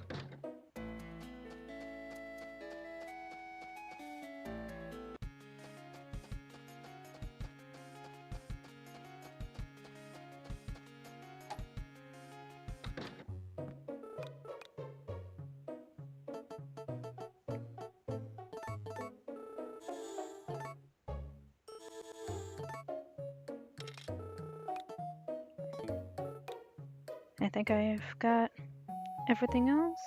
I think I've got everything else.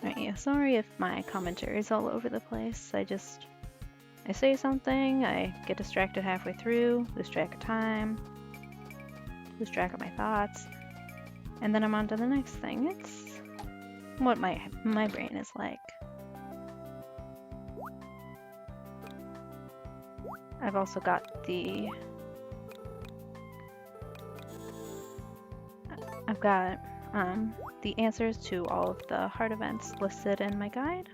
Right, yeah, sorry if my commentary is all over the place. I say something, I get distracted halfway through, lose track of time, lose track of my thoughts, and then I'm on to the next thing. It's what my brain is like. I've also got the answers to all of the hard events listed in my guide.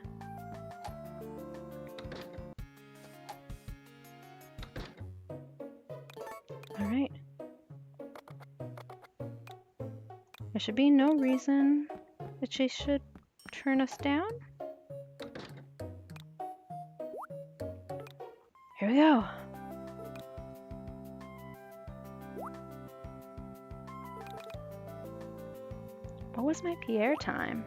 All right. There should be no reason that she should turn us down. Here we go. What was my Pierre time?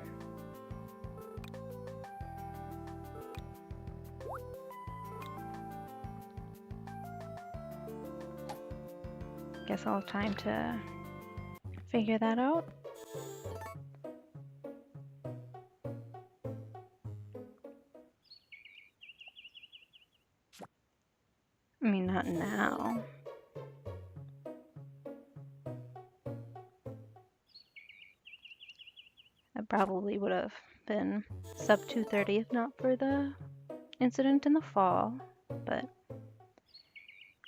Guess I'll have time to figure that out. I mean, not now. That probably would have been sub 2:30 if not for the incident in the fall, but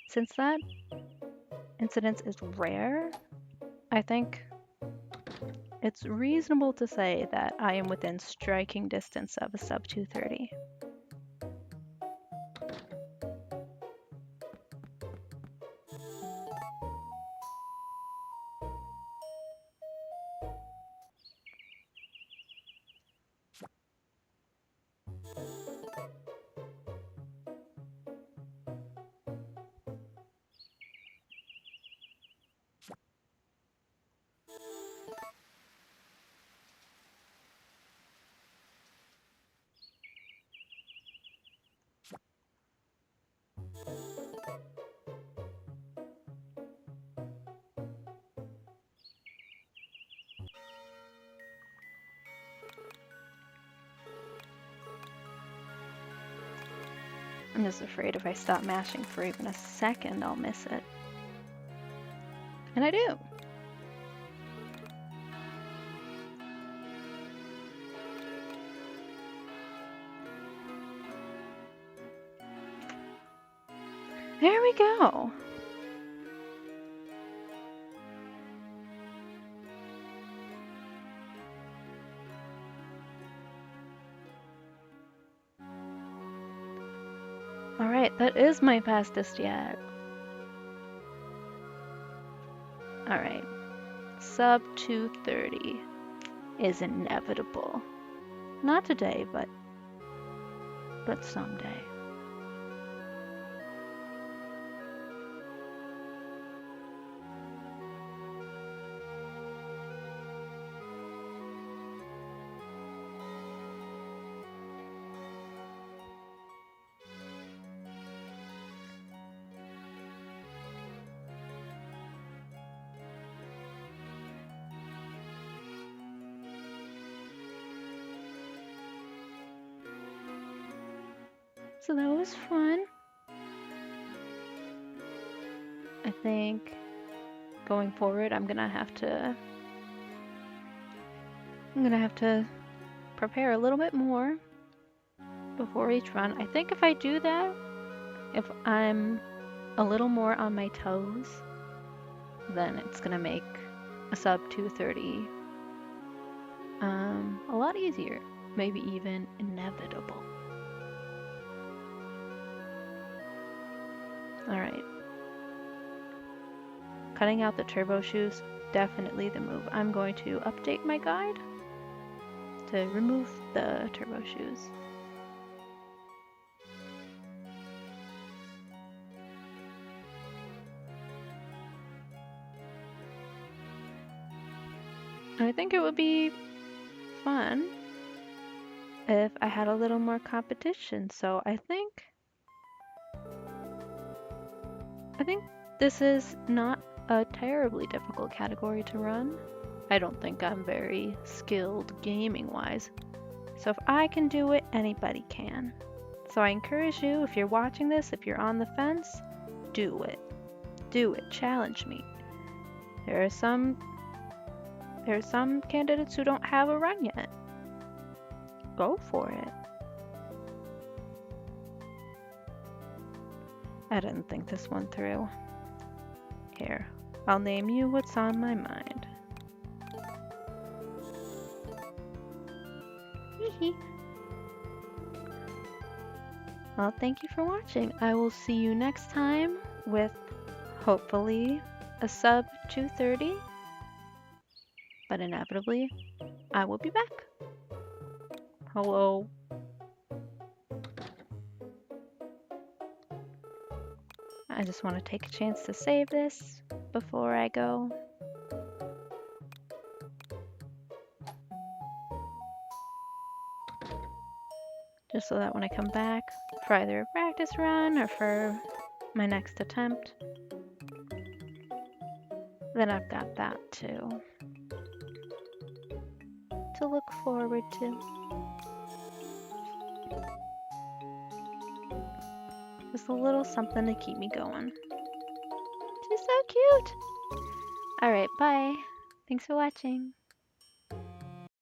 since that incident is rare, I think it's reasonable to say that I am within striking distance of a sub 2:30. I'm just afraid if I stop mashing for even a second, I'll miss it. And I do. There we go. Alright, that is my fastest yet. Alright, sub 230 is inevitable. Not today, but someday. So that was fun. I think going forward, I'm gonna have to prepare a little bit more before each run. I think if I do that, if I'm a little more on my toes, then it's gonna make a sub 230 a lot easier, maybe even inevitable. Alright. Cutting out the turbo shoes, definitely the move. I'm going to update my guide to remove the turbo shoes. I think it would be fun if I had a little more competition, so I think this is not a terribly difficult category to run. I don't think I'm very skilled gaming-wise, so if I can do it, anybody can. So I encourage you, if you're watching this, if you're on the fence, do it. Do it. Challenge me. There are some candidates who don't have a run yet. Go for it. I didn't think this one through. Here, I'll name you what's on my mind. Hee. Well, thank you for watching. I will see you next time with, hopefully, a sub 230. But inevitably, I will be back. Hello. I just want to take a chance to save this before I go. Just so that when I come back for either a practice run or for my next attempt, then I've got that to look forward to. Just a little something to keep me going. She's so cute! Alright, bye. Thanks for watching.